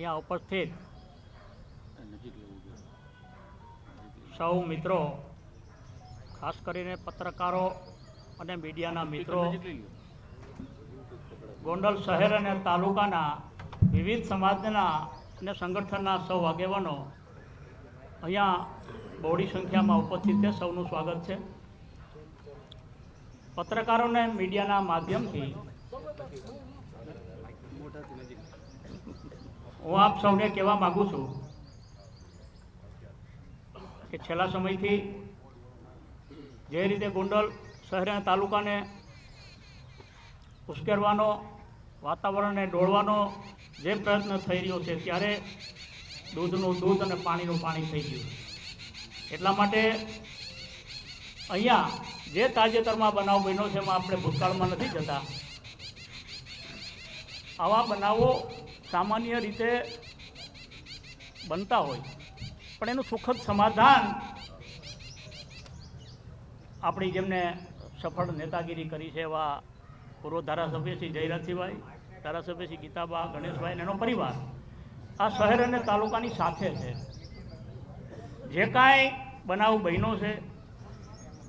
અહીંયા ઉપસ્થિત સૌ મિત્રો, ખાસ કરીને પત્રકારો અને મીડિયાના મિત્રો, ગોંડલ શહેર અને તાલુકાના વિવિધ સમાજના અને સંગઠનના સૌ આગેવાનો અહીંયા બહોળી સંખ્યામાં ઉપસ્થિત છે. સૌનું સ્વાગત છે. પત્રકારોને મીડિયાના માધ્યમથી હું આપ સૌને કહેવા માગું છું કે છેલ્લા સમયથી જે રીતે ગોંડલ શહેર અને તાલુકાને ઉશ્કેરવાનો, વાતાવરણને ડોળવાનો જે પ્રયત્ન થઈ રહ્યો છે, ત્યારે દૂધનું દૂધ અને પાણીનું પાણી થઈ ગયું. એટલા માટે અહીંયા જે તાજેતરમાં બનાવ બન્યો છે એમાં આપણે ભૂતકાળમાં નથી જતા. આવા બનાવો સામાન્ય રીતે બનતા હોય, પણ એનું સુખદ સમાધાન આપણી જેમને સફળ નેતાગીરી કરી છે એવા પૂર્વ ધારાસભ્ય શ્રી જયરાજસિંહભાઈ, ધારાસભ્ય શ્રી ગીતાબા, ગણેશભાઈ અને એનો પરિવાર આ શહેર અને તાલુકાની સાથે છે. જે કાંઈ બનાવ બન્યો છે,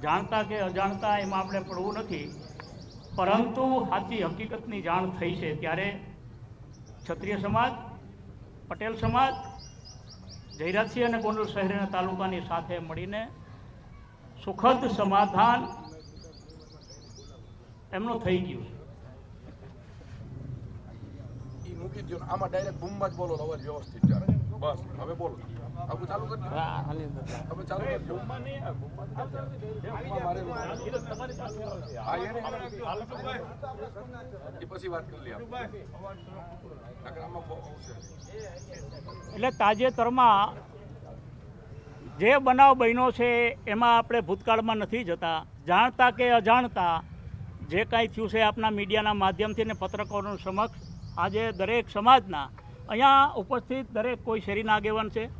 જાણતા કે અજાણતા એમાં આપણે પડવું નથી, પરંતુ સાચી હકીકતની જાણ થઈ છે ત્યારે ક્ષત્રિય સમાજ, પટેલ સમાજ, જયરાજસિંહ અને ગોંડલ શહેર અને તાલુકાની સાથે મળીને સુખદ સમાધાન એમનું થઈ ગયું. મૂકી દો આમાં ડાયરેક્ટ બૂમમાં જ બોલો, અવાજ વ્યવસ્થિત ચાલે. બસ હવે બોલો, આપણે ચાલુ કરી દો. હવે ચાલુ કરી દો. પછી વાત કરી લઈએ. એટલે તાજેતરમાં જે બનાવ બન્યો છે એમાં આપણે ભૂતકાળમાં નથી જતા. જાણતા કે અજાણતા જે કાંઈ થયું છે આપના મીડિયાના માધ્યમથી અને પત્રકારોનું સમક્ષ આજે દરેક સમાજના અહીંયા ઉપસ્થિત દરેક, કોઈ શેરીના આગેવાન છે,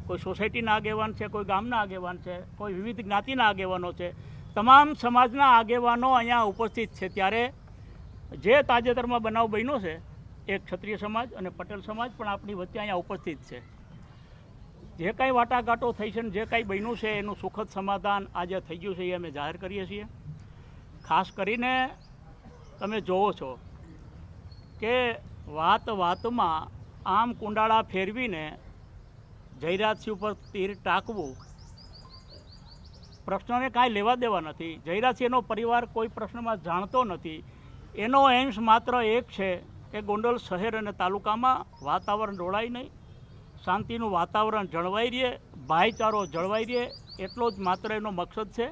કોઈ સોસાયટીના આગેવાન છે, કોઈ ગામના આગેવાન છે, કોઈ વિવિધ જ્ઞાતિના આગેવાનો છે, તમામ સમાજના આગેવાનો અહીંયા ઉપસ્થિત છે. ત્યારે જે તાજેતરમાં બનાવ બન્યો છે એ ક્ષત્રિય સમાજ અને પટેલ સમાજ પણ આપણી વચ્ચે અહીંયા ઉપસ્થિત છે. જે કાંઈ વાટાઘાટો થઈ છે ને જે કાંઈ બન્યું છે એનું સુખદ સમાધાન આજે થઈ ગયું છે એ અમે જાહેર કરીએ છીએ. ખાસ કરીને તમે જોવો છો કે વાત વાતમાં આમ કુંડાળા ફેરવીને જયરાજસિંહ ઉપર તીર ટાંકવું, પ્રશ્નને કાંઈ લેવા દેવા નથી. જયરાજસિંહનો પરિવાર કોઈ પ્રશ્નમાં જાણતો નથી. એનો એમ્સ માત્ર એક છે કે ગોંડલ શહેર અને તાલુકામાં વાતાવરણ ડોળાય નહીં, શાંતિનું વાતાવરણ જળવાઈ રહે, ભાઈચારો જળવાઈ રહે, એટલો જ માત્ર એનો મકસદ છે.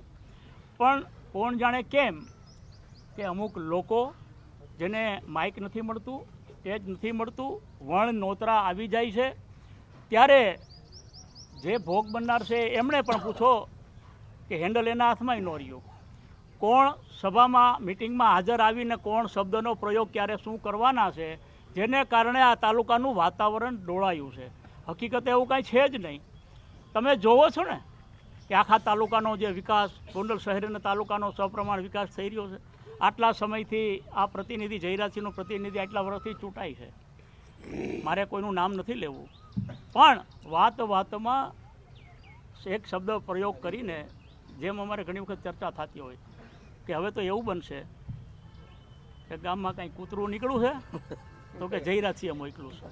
પણ કોણ જાણે કેમ કે અમુક લોકો જેને માઇક નથી મળતું, સ્ટેજ નથી મળતું, વણ નોતરા આવી જાય છે, ત્યારે જે ભોગ બનનાર છે એમણે પણ પૂછો કે હેન્ડલ એના હાથમાં ન રહ્યું. કોણ સભામાં, મિટિંગમાં હાજર આવીને કોણ શબ્દનો પ્રયોગ ક્યારે શું કરવાના છે, જેને કારણે આ તાલુકાનું વાતાવરણ ડોળાયું છે. હકીકતે એવું કાંઈ છે જ નહીં. તમે જોવો છો ને કે આખા તાલુકાનો જે વિકાસ, ગોંડલ શહેર અને તાલુકાનો સપ્રમાણ વિકાસ થઈ રહ્યો છે. આટલા સમયથી આ પ્રતિનિધિ, જયરાજસિંહનું પ્રતિનિધિ આટલા વર્ષથી ચૂંટાય છે. મારે કોઈનું નામ નથી લેવું, પણ વાત વાતમાં એક શબ્દ પ્રયોગ કરીને, જેમ અમારે ઘણી વખત ચર્ચા થતી હોય કે હવે તો એવું બનશે કે ગામમાં કાંઈ કૂતરું નીકળ્યું છે તો કે જયરાજસિંહે મોકલું છે.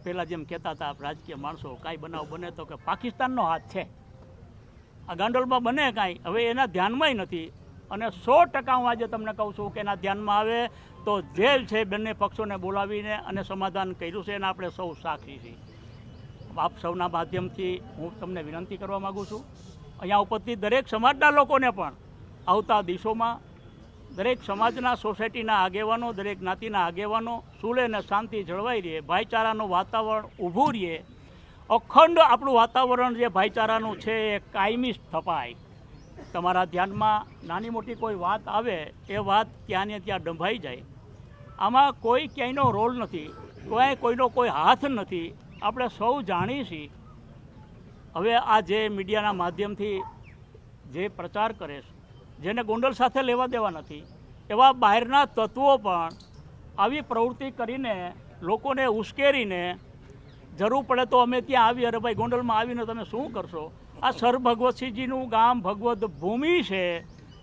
પહેલાં જેમ કહેતા હતા રાજકીય માણસો, કાંઈ બનાવ બને તો કે પાકિસ્તાનનો હાથ છે, આ ગાંડોળમાં બને કાંઈ, હવે એના ધ્યાનમાંય નથી. અને 100% હું આજે તમને કહું છું કે એના ધ્યાનમાં આવે તો જેલ છે, બંને પક્ષોને બોલાવીને અને સમાધાન કર્યું છે, એના આપણે સૌ સાક્ષી છીએ. આપ સૌના માધ્યમથી હું તમને વિનંતી કરવા માગું છું, અહીંયા ઉપસ્થિત દરેક સમાજના લોકોને પણ આવતા દિવસોમાં દરેક સમાજના, સોસાયટીના આગેવાનો, દરેક જ્ઞાતિના આગેવાનો સુલે અને શાંતિ જળવાઈ રહે, ભાઈચારાનું વાતાવરણ ઊભું રહે, અખંડ આપણું વાતાવરણ જે ભાઈચારાનું છે એ કાયમી સ્થપાય. તમારા ધ્યાનમાં નાની મોટી કોઈ વાત આવે એ વાત ત્યાં ને ત્યાં ડંભાઈ જાય. આમાં કોઈ ક્યાંયનો રોલ નથી, કોઈનો કોઈ હાથ નથી. આપણે સૌ જાણીએ છીએ. હવે આ જે મીડિયાના માધ્યમથી જે પ્રચાર કરે છે, જેને ગોંડલ સાથે લેવા દેવા નથી, એવા બહારના તત્વો પણ આવી પ્રવૃત્તિ કરીને લોકોને ઉશ્કેરીને જરૂર પડે તો અમે ત્યાં આવીએ, અરે ભાઈ ગોંડલમાં આવીને તમે શું કરશો? આ સર ભગવતસિંહજીનું ગામ ભગવત ભૂમિ છે,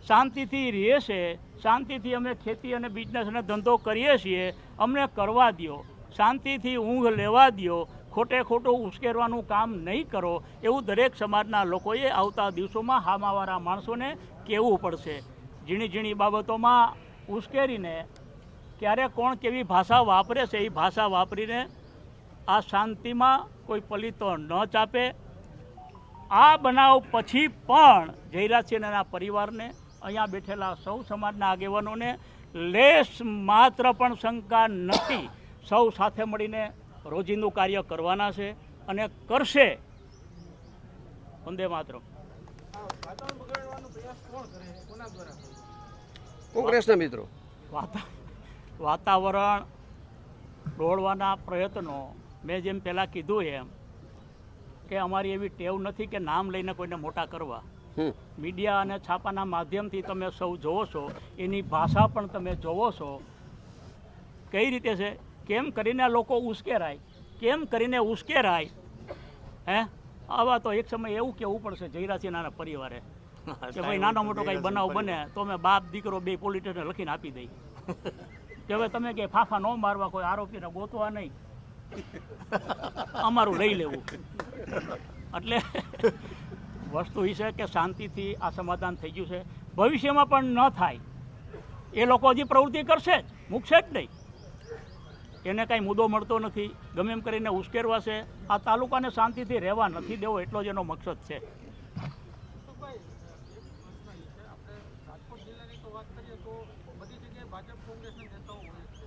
શાંતિથી રહે છે, શાંતિથી અમે ખેતી અને બિઝનેસ અને ધંધો કરીએ છીએ, અમને કરવા દો, શાંતિથી ઊંઘ લેવા દો, ખોટે ખોટું ઉશ્કેરવાનું કામ નહીં કરો, એવું દરેક સમાજના લોકોએ આવતા દિવસોમાં હામાવાળા માણસોને કહેવું પડશે. ઝીણી ઝીણી બાબતોમાં ઉશ્કેરીને ક્યારે કોણ કેવી ભાષા વાપરે છે એ ભાષા વાપરીને આ શાંતિમાં કોઈ પલિતો ન ચાપે. આ બનાવ પછી પણ જયરાજસિંહ અને એના પરિવારને, અહીંયા બેઠેલા સૌ સમાજના આગેવાનોને લેશ માત્ર પણ શંકા નથી. સૌ સાથે મળીને રોજિંદું કાર્ય કરવાના છે અને કરશે. વંદે માતરમ. કોંગ્રેસના મિત્રો વાતાવરણ ડોળવાના પ્રયત્નો, મેં જેમ પહેલાં કીધું એમ કે અમારી એવી ટેવ નથી કે નામ લઈને કોઈને મોટા કરવા. મીડિયા અને છાપાના માધ્યમથી તમે સૌ જોવો છો, એની ભાષા પણ તમે જોવો છો કઈ રીતે છે, કેમ કરીને લોકો ઉશ્કેરાય, કેમ કરીને ઉશ્કેરાય. આવા તો એક સમય એવું કહેવું પડશે જયરાજસિંહના પરિવારે કે ભાઈ નાનો મોટો કંઈ બનાવ બને તો અમે બાપ દીકરો બે પોલીસને લખીને આપી દઈ કે હવે તમે કે ફાફા ન મારવા, કોઈ આરોપીને ગોતવા નહીં, અમારું લઈ લેવું. એટલે વસ્તુ એ છે કે શાંતિથી આ સમાધાન થઈ ગયું છે. ભવિષ્યમાં પણ ન થાય એ લોકો હજી પ્રવૃત્તિ કરશે જ, મૂકશે જ નહીં. એને કાંઈ મુદ્દો મળતો નથી, ગમે એમ કરીને ઉશ્કેરવા છે. આ તાલુકાને શાંતિથી રહેવા નથી દેવો, એટલો જ એનો મકસદ છે. ભાજપ કોંગ્રેસના નેતાઓ હોય છે,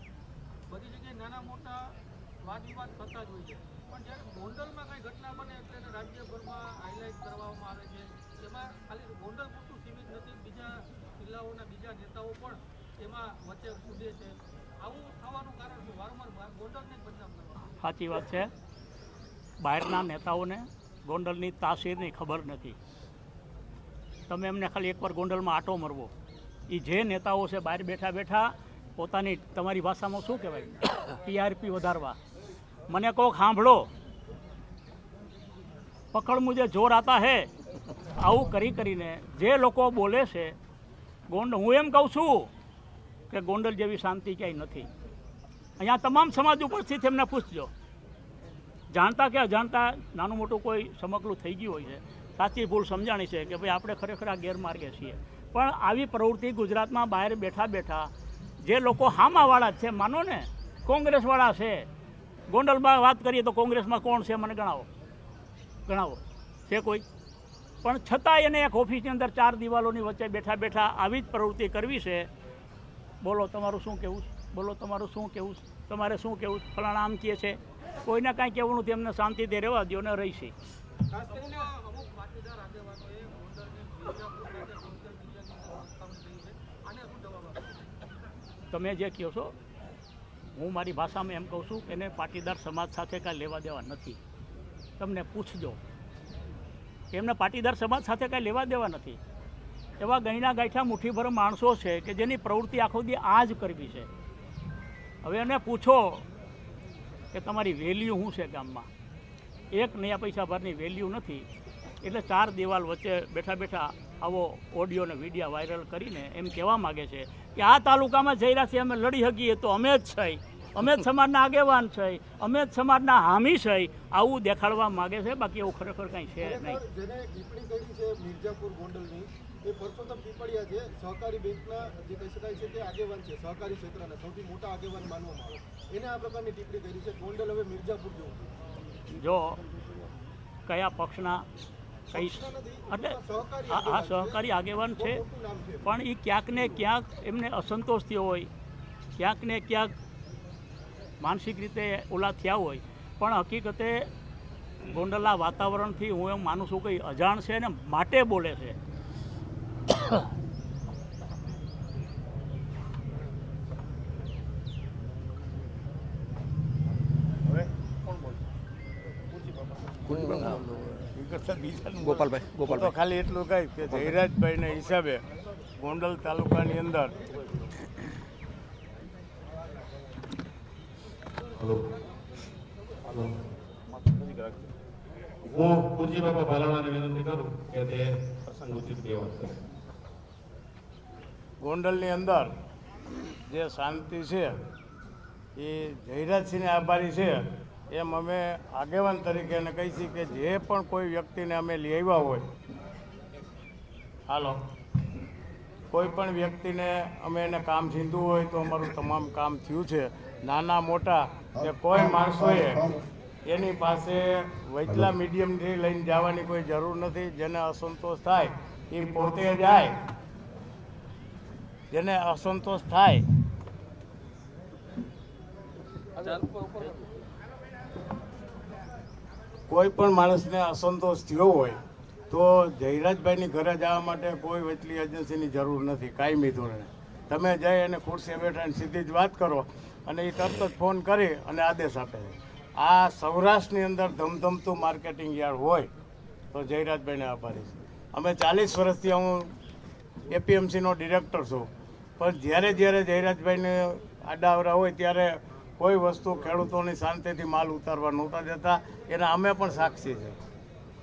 બધી જગ્યાએ નાના મોટા વાદ વિવાદ થતા જ હોય છે, પણ જ્યારે ગોંડલમાં કંઈ ઘટના બને એટલે એને રાજ્યભરમાં હાઇલાઇટ કરવામાં આવે છે. એમાં ખાલી ગોંડલ પૂરતું સીમિત નથી, બીજા જિલ્લાઓના બીજા નેતાઓ પણ એમાં વચ્ચે કૂદે છે. આવું થવાનું કારણ શું? વારંવાર ગોંડલને જ બદનામ કરવાનું. સાચી વાત છે. બહારના નેતાઓને ગોંડલની તાસીરની ખબર નથી. તમે એમને ખાલી એકવાર ગોંડલમાં આટો મરવો, એ જે નેતાઓ છે બહાર બેઠા બેઠા પોતાની, તમારી ભાષામાં શું કહેવાય, ટીઆરપી વધારવા. મને કોક સાંભળો, પકડ મુજે જોર આતા હે, આવું કરી કરીને જે લોકો બોલે છે હું એમ કહું છું કે ગોંડલ જેવી શાંતિ ક્યાંય નથી. અહીંયા તમામ સમાજ ઉપરથી એમને પૂછજો, જાણતા કે અજાણતા નાનું મોટું કોઈ સમકલું થઈ ગયું હોય છે, સાચી ભૂલ સમજાણી છે કે ભાઈ આપણે ખરેખર આ ગેરમાર્ગે છીએ. પણ આવી પ્રવૃત્તિ ગુજરાતમાં બહાર બેઠા બેઠા જે લોકો હામાવાળા છે, માનો ને કોંગ્રેસવાળા છે, ગોંડલમાં વાત કરીએ તો કોંગ્રેસમાં કોણ છે મને ગણાવો છે કોઈ? પણ છતાં એને એક ઓફિસની અંદર 4 દિવાલોની વચ્ચે બેઠા બેઠા આવી જ પ્રવૃત્તિ કરવી છે. બોલો તમારું શું કહેવું? બોલો તમારું શું કહેવું? તમારે શું કહેવું? ફલાણા આમ કહે છે, કોઈને કાંઈ કહેવું નથી, એમને શાંતિથી રહેવા દો ને રહીશે. ખાસ કરીને અમુક પાટીદાર આગેવાનોએ ગોંડલને મિર્જાપુર ખાતે સોશિયલ મીડિયાની અંદર પ્રસ્તાવના કરી છે. આને શું જવાબ આપશો? તમે જે કહો છો, હું મારી ભાષામાં એમ કહું છું કે એને પાટીદાર સમાજ સાથે કાંઈ લેવા દેવા નથી. તમને પૂછજો, એમને પાટીદાર સમાજ સાથે કાંઈ લેવા દેવા નથી. એવા ગઈના ગાંઠા મુઠ્ઠીભર માણસો છે કે જેની પ્રવૃત્તિ આખો દી આ જ કરવી છે. હવે એને પૂછો કે તમારી વેલ્યુ શું છે ગામમાં? 1 નયા પૈસા ભરની વેલ્યુ નથી. એટલે 4 દિવાલ વચ્ચે બેઠા બેઠા આવો ઓડિયો અને વિડીયો વાયરલ કરીને એમ કહેવા માગે છે કે આ તાલુકામાં જયરાજસિંહ અમે લડી શકીએ તો અમે જ છીએ, અમે જ સમાજના આગેવાન છે, અમે જ સમાજના હામી છે, આવું દેખાડવા માગે છે. બાકી એવું ખરેખર કંઈ છે નહીં. જેને ટિપ્પણી કરી છે મિર્જાપુર ગોંડલની, એ પરસોત્તમ પીપળિયા છે, સહકારી બેંકના જે કહી શકાય છે કે આગેવાન છે, સહકારી ક્ષેત્રના સૌથી મોટા આગેવાન માનવામાં આવે, એને આ પ્રકારની ટિપ્પણી કરી છે. ગોંડલ હવે મિર્જાપુર જેવું. જો કયા પક્ષના કઈ એટલે હા સહકારી આગેવાન છે, પણ એ ક્યાંક ને ક્યાંક એમને અસંતોષ થયો હોય, ક્યાંક ને ક્યાંક માનસિક રીતે ઓલા થયા હોય. પણ હકીકતે ગોંડલના વાતાવરણથી હું એમ માનું છું કે અજાણ છે ને માટે બોલે છે. ગોપાલભાઈ તો ખાલી એટલું કહી કે જયરાજભાઈના હિસાબે ગોંડલ તાલુકાની અંદર હું પૂજ્ય બાપા ભાલાણાને વિનંતી કરું કે તે પ્રસંગ ઉચિત બે વાત કરે. ગોંડલની અંદર જે શાંતિ છે એ જયરાજસિંહને આભારી છે એમ અમે આગેવાન તરીકે એને કહી છીએ કે જે પણ કોઈ વ્યક્તિને અમે લઈ આવ્યા હોય, હાલો, કોઈ પણ વ્યક્તિને અમે એને કામ ચીંધવું હોય તો અમારું તમામ કામ થયું છે. નાના મોટા કે કોઈ માણસોએ એની પાસે વચલા મીડિયમથી લઈને જવાની કોઈ જરૂર નથી. જેને અસંતોષ થાય એ પોતે જાય, જેને અસંતોષ થાય કોઈ પણ માણસને અસંતોષ થયો હોય તો જયરાજભાઈની ઘરે જવા માટે કોઈ વચલી એજન્સીની જરૂર નથી. કાયમી ધોરણે તમે જઈ અને ખુરશીએ બેઠા સીધી જ વાત કરો અને એ તરત જ ફોન કરી અને આદેશ આપે છે. આ સૌરાષ્ટ્રની અંદર ધમધમતું માર્કેટિંગ યાર્ડ હોય તો જયરાજભાઈને આભારી છે. અમે 40 વર્ષથી હું એપીએમસીનો ડિરેક્ટર છું, પણ જ્યારે જયરાજભાઈને આડાવરા હોય ત્યારે કોઈ વસ્તુ ખેડૂતોની શાંતિથી માલ ઉતારવા નહોતા દેતા. એના અમે પણ સાક્ષી છે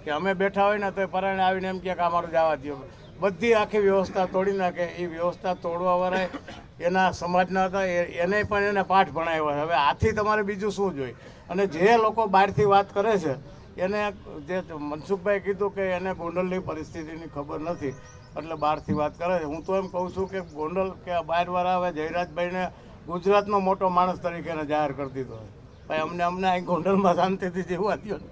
કે અમે બેઠા હોય ને તો પરાણે આવીને એમ કહે કે અમારું જવા દો. બધી આખી વ્યવસ્થા તોડી નાખે. એ વ્યવસ્થા તોડવાવાળા એના સમાજના હતા, એને પણ એને પાઠ ભણાવ્યા છે. હવે આથી તમારે બીજું શું જોઈએ? અને જે લોકો બહારથી વાત કરે છે એને, જે મનસુખભાઈ કીધું કે એને ગોંડલની પરિસ્થિતિની ખબર નથી એટલે બહારથી વાત કરે છે. હું તો એમ કહું છું કે ગોંડલ કે બહારવાળા હવે જયરાજભાઈને ગુજરાતનો મોટો માણસ તરીકે એને જાહેર કરી દીધો છે. ભાઈ અમને અહીં ગોંડલમાં શાંતિથી જીવવા દો ને.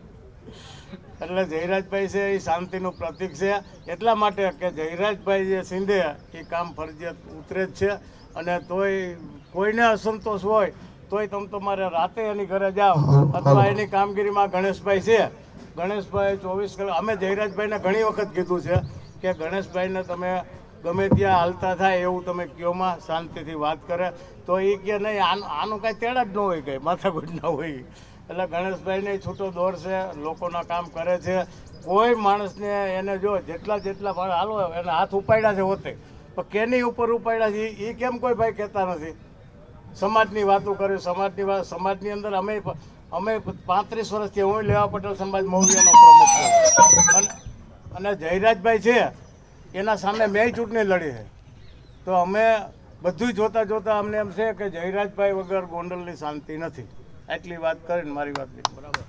એટલે જયરાજભાઈ છે એ શાંતિનું પ્રતીક છે. એટલા માટે કે જયરાજભાઈ જે સિંધે એ કામ ફરજિયાત ઉતરે જ છે. અને તોય કોઈને અસંતોષ હોય તોય તમે તમારે રાતે એની ઘરે જાઓ અથવા એની કામગીરીમાં ગણેશભાઈ છે, ગણેશભાઈ 24 કલાક, અમે જયરાજભાઈને ઘણી વખત કીધું છે કે ગણેશભાઈને તમે ગમે ત્યાં હાલતા થાય એવું તમે કયોમાં શાંતિથી વાત કરે તો એ કે નહીં આનું કાંઈ તેડા જ ન હોય, કંઈ માથાકૂટ ન હોય. એટલે ગણેશભાઈને છૂટો દોર છે, લોકોના કામ કરે છે. કોઈ માણસને એને જો જેટલા હાલો એને હાથ ઉપાડ્યા છે હોતે, પણ કેની ઉપર ઉપાડ્યા છે એ કેમ કોઈ ભાઈ કહેતા નથી? સમાજની વાતો કરે, સમાજની અંદર અમે 35 વર્ષથી હું લેવા પટેલ સમાજ મહુરિયાનો પ્રમુખ છું અને જયરાજભાઈ છે એના સામે મેં ચૂંટણી લડી છે. તો અમે બધું જોતા અમને એમ છે કે જયરાજભાઈ વગર ગોંડલની શાંતિ નથી. આટલી વાત કરીને મારી વાત બરાબર.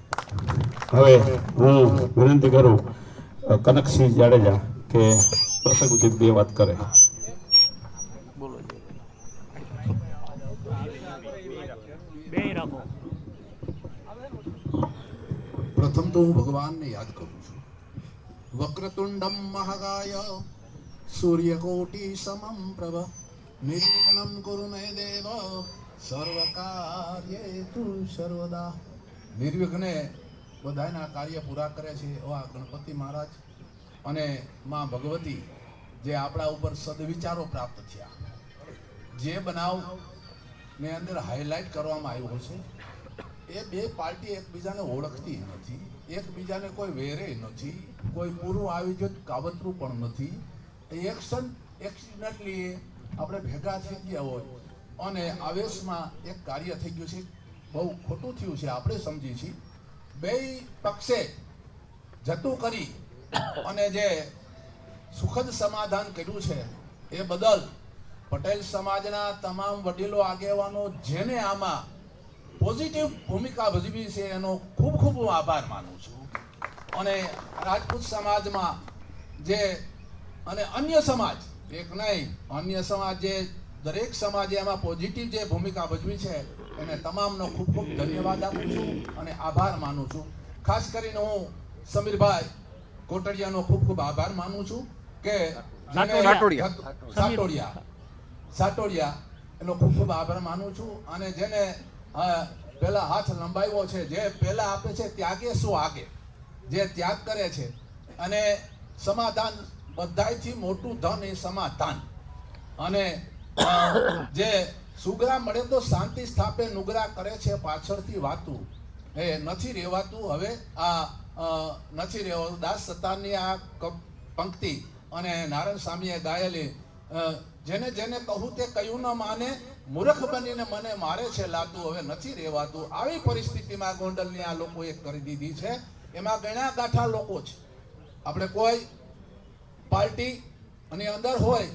હવે હું વિનંતી કરું કનકસિંહ જાડેજા કે પ્રસંગ ઉચિત બે વાત કરે. બોલો. બે રાખો. પ્રથમ તો હું ભગવાનને યાદ કરું છું. વક્રતુંડમ મહાકાય સૂર્યકોટિ સમમ પ્રભ નિર્વિઘ્નમ કુરુ મે દેવ સર્વકાર્યેષુ સર્વદા. નિર્વિઘ્ને બધાના કાર્ય પૂરા કરે છે એવા ગણપતિ મહારાજ અને માં ભગવતી જે આપણા ઉપર સદવિચારો પ્રાપ્ત થયા, જે બનાવને અંદર હાઇલાઇટ કરવામાં આવ્યો છે, એ બે પાર્ટી એકબીજાને ઓળખતી નથી, એકબીજાને કોઈ વેરે નથી, કોઈ પૂરું આવી ગયું કાવતરું પણ નથી. એક્સિડન્ટલી આપણે ભેગા થઈ ગયા હોય અને આવેશમાં એક કાર્ય થઈ ગયું છે, બહુ ખોટું થયું છે, આપણે સમજી છીએ. બે પક્ષે જતું કરી અને જે સુખદ સમાધાન કર્યું છે એ બદલ પટેલ સમાજના તમામ વડીલો આગેવાનો જેને આમાં પોઝિટિવ ભૂમિકા ભજવી છે એનો ખૂબ ખૂબ હું આભાર માનું છું. અને રાજપૂત સમાજમાં જે અને અન્ય સમાજ, એક નહીં, અન્ય સમાજ જે દરેક સમાજે એમાં પોઝિટિવ જે ભૂમિકા ભજવી છે એને તમામનો ખૂબ ખૂબ ધન્યવાદ આપું છું અને આભાર માનું છું. ખાસ કરીને હું સમીરભાઈ કોટડિયાનો ખૂબ ખૂબ આભાર માનું છું કે સાટોડિયા એનો ખૂબ ખૂબ આભાર માનું છું. અને જેને પહેલા હાથ લંબાવ્યો છે, જે પહેલા આપે છે ત્યાગે શું આગે, જે ત્યાગ કરે છે. અને સમાધાન બધાયથી મોટું ધન એ સમાધાન. અને જે સુગરા મળે તો શાંતિ સ્થાપે, નુગરા કરે છે પાછળથી વાતું, એ નથી રહેવાતું. હવે આ નથી રહેવાતું. દાસ સતારની આ પંક્તિ અને નારાયણ સ્વામીએ ગાયેલી જેને જેને કહું તે કયું ન માને, મૂર્ખ બનીને મને મારે છે લાતું, હવે નથી રહેવાતું. આવી પરિસ્થિતિમાં ગોંડલની આ લોકોએ કરી દીધી છે. એમાં ગણ્યા ગાંઠા લોકો છે. આપણે કોઈ પાર્ટી ની અંદર હોય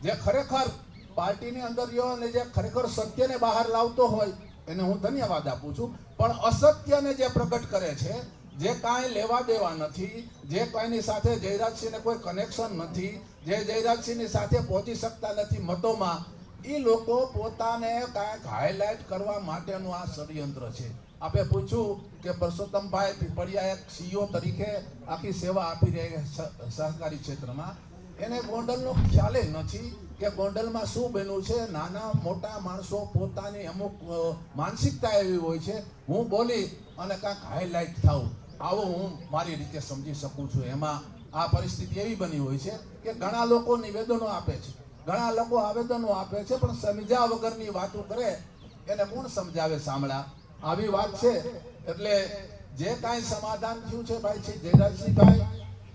જે ખરેખર પાર્ટીની અંદર રહ્યો અને જે ખરેખર સત્યને બહાર લાવતો હોય એને હું ધન્યવાદ આપું છું. પણ અસત્યને જે પ્રગટ કરે છે, જે કાંઈ લેવા દેવા નથી, જે કોઈની સાથે જયરાજસિંહને કોઈ કનેક્શન નથી, જે જયરાજસિંહની સાથે પહોંચી શકતા નથી મતોમાં, એ લોકો પોતાને કાંઈક હાઇલાઇટ કરવા માટેનું આ ષડયંત્ર છે. આપણે પૂછ્યું કે પરસોત્તમભાઈ પીપળિયા એક સીઈઓ તરીકે આખી સેવા આપી રહ્યા સહકારી ક્ષેત્રમાં, એને ગોંડલનો ખ્યાલ નથી કે ગોંડલમાં શું બન્યું છે. નાના મોટા માણસો પોતાની અમુક માનસિકતા એવી હોય છે, હું બોલી અને કાંઈક હાઇલાઇટ થાઉં, આવું હું મારી રીતે સમજી શકું છું. એમાં આ પરિસ્થિતિ એવી બની હોય છે કે ઘણા લોકો નિવેદનો આપે છે, ઘણા લોકો આવેદનો આપે છે, પણ સમજ્યા વગરની વાતો કરે એને કોણ સમજાવે સાંભળા. આવી વાત છે. એટલે જે કાંઈ સમાધાન થયું છે ભાઈ છે જયરાજસિંહભાઈ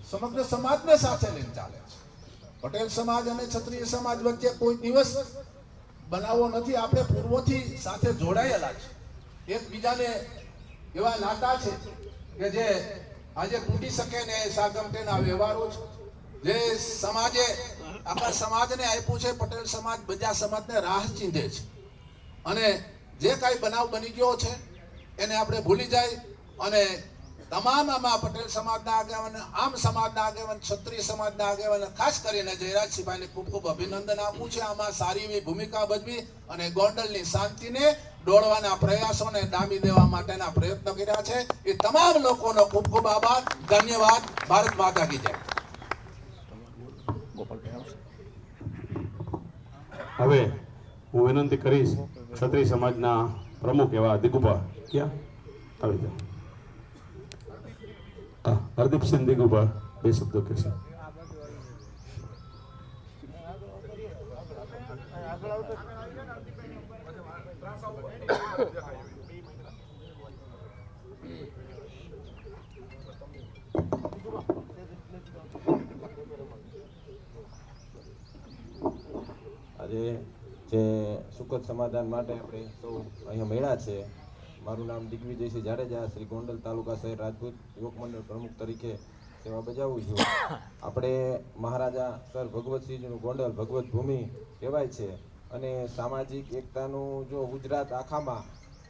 સમગ્ર સમાજને સાથે લઈને ચાલે છે. પટેલ સમાજ અને ક્ષત્રિય સમાજ વચ્ચે કોઈ દિવસ બનાવો નથી. આપણે પૂર્વથી સાથે જોડાયેલા છે, એકબીજાને એવા નાતા છે કે જે આજે તૂટી શકે ને સાગમટેના વ્યવહારો છે. જે સમાજે આખા સમાજને આપ્યું છે, પટેલ સમાજ બીજા સમાજને રાહ ચીંધે છે. અને જે કાંઈ બનાવ બની ગયો છે એને આપણે ભૂલી જાય અને તમામ આમાં પટેલ સમાજના આગેવાન, આમ સમાજના આગેવાન, ક્ષત્રિય સમાજના આગેવાન, ખાસ કરીને જયરાજસિંહભાઈને ખૂબ ખૂબ અભિનંદન આપું છે. આમાં સારી એવી ભૂમિકા ભજવી અને ગોંડલની શાંતિને દોડવાના પ્રયાસોને ડામી દેવા માટેના પ્રયત્નો કર્યા છે. એ તમામ લોકોનો ખૂબ ખૂબ આભાર, ધન્યવાદ. ભારત માતા કી જય. હવે હું વિનંતી કરીશ ક્ષત્રિય સમાજના પ્રમુખ એવા દિગુભા, ક્યાં આવી જાઓ. હરદીપસિંહ દિગુભા બે શબ્દો કહેશે. આજે જે સુખદ સમાધાન માટે આપણે સૌ અહીંયા મળ્યા છે. મારું નામ દિગ્વિજયસિંહ જાડેજા, શ્રી ગોંડલ તાલુકા શહેર રાજપૂત યુવક મંડળ પ્રમુખ તરીકે સેવા બજાવું છું. આપણે મહારાજા સર ભગવતસિંહજીનું ગોંડલ ભગવત ભૂમિ કહેવાય છે અને સામાજિક એકતાનું જો ગુજરાત આખામાં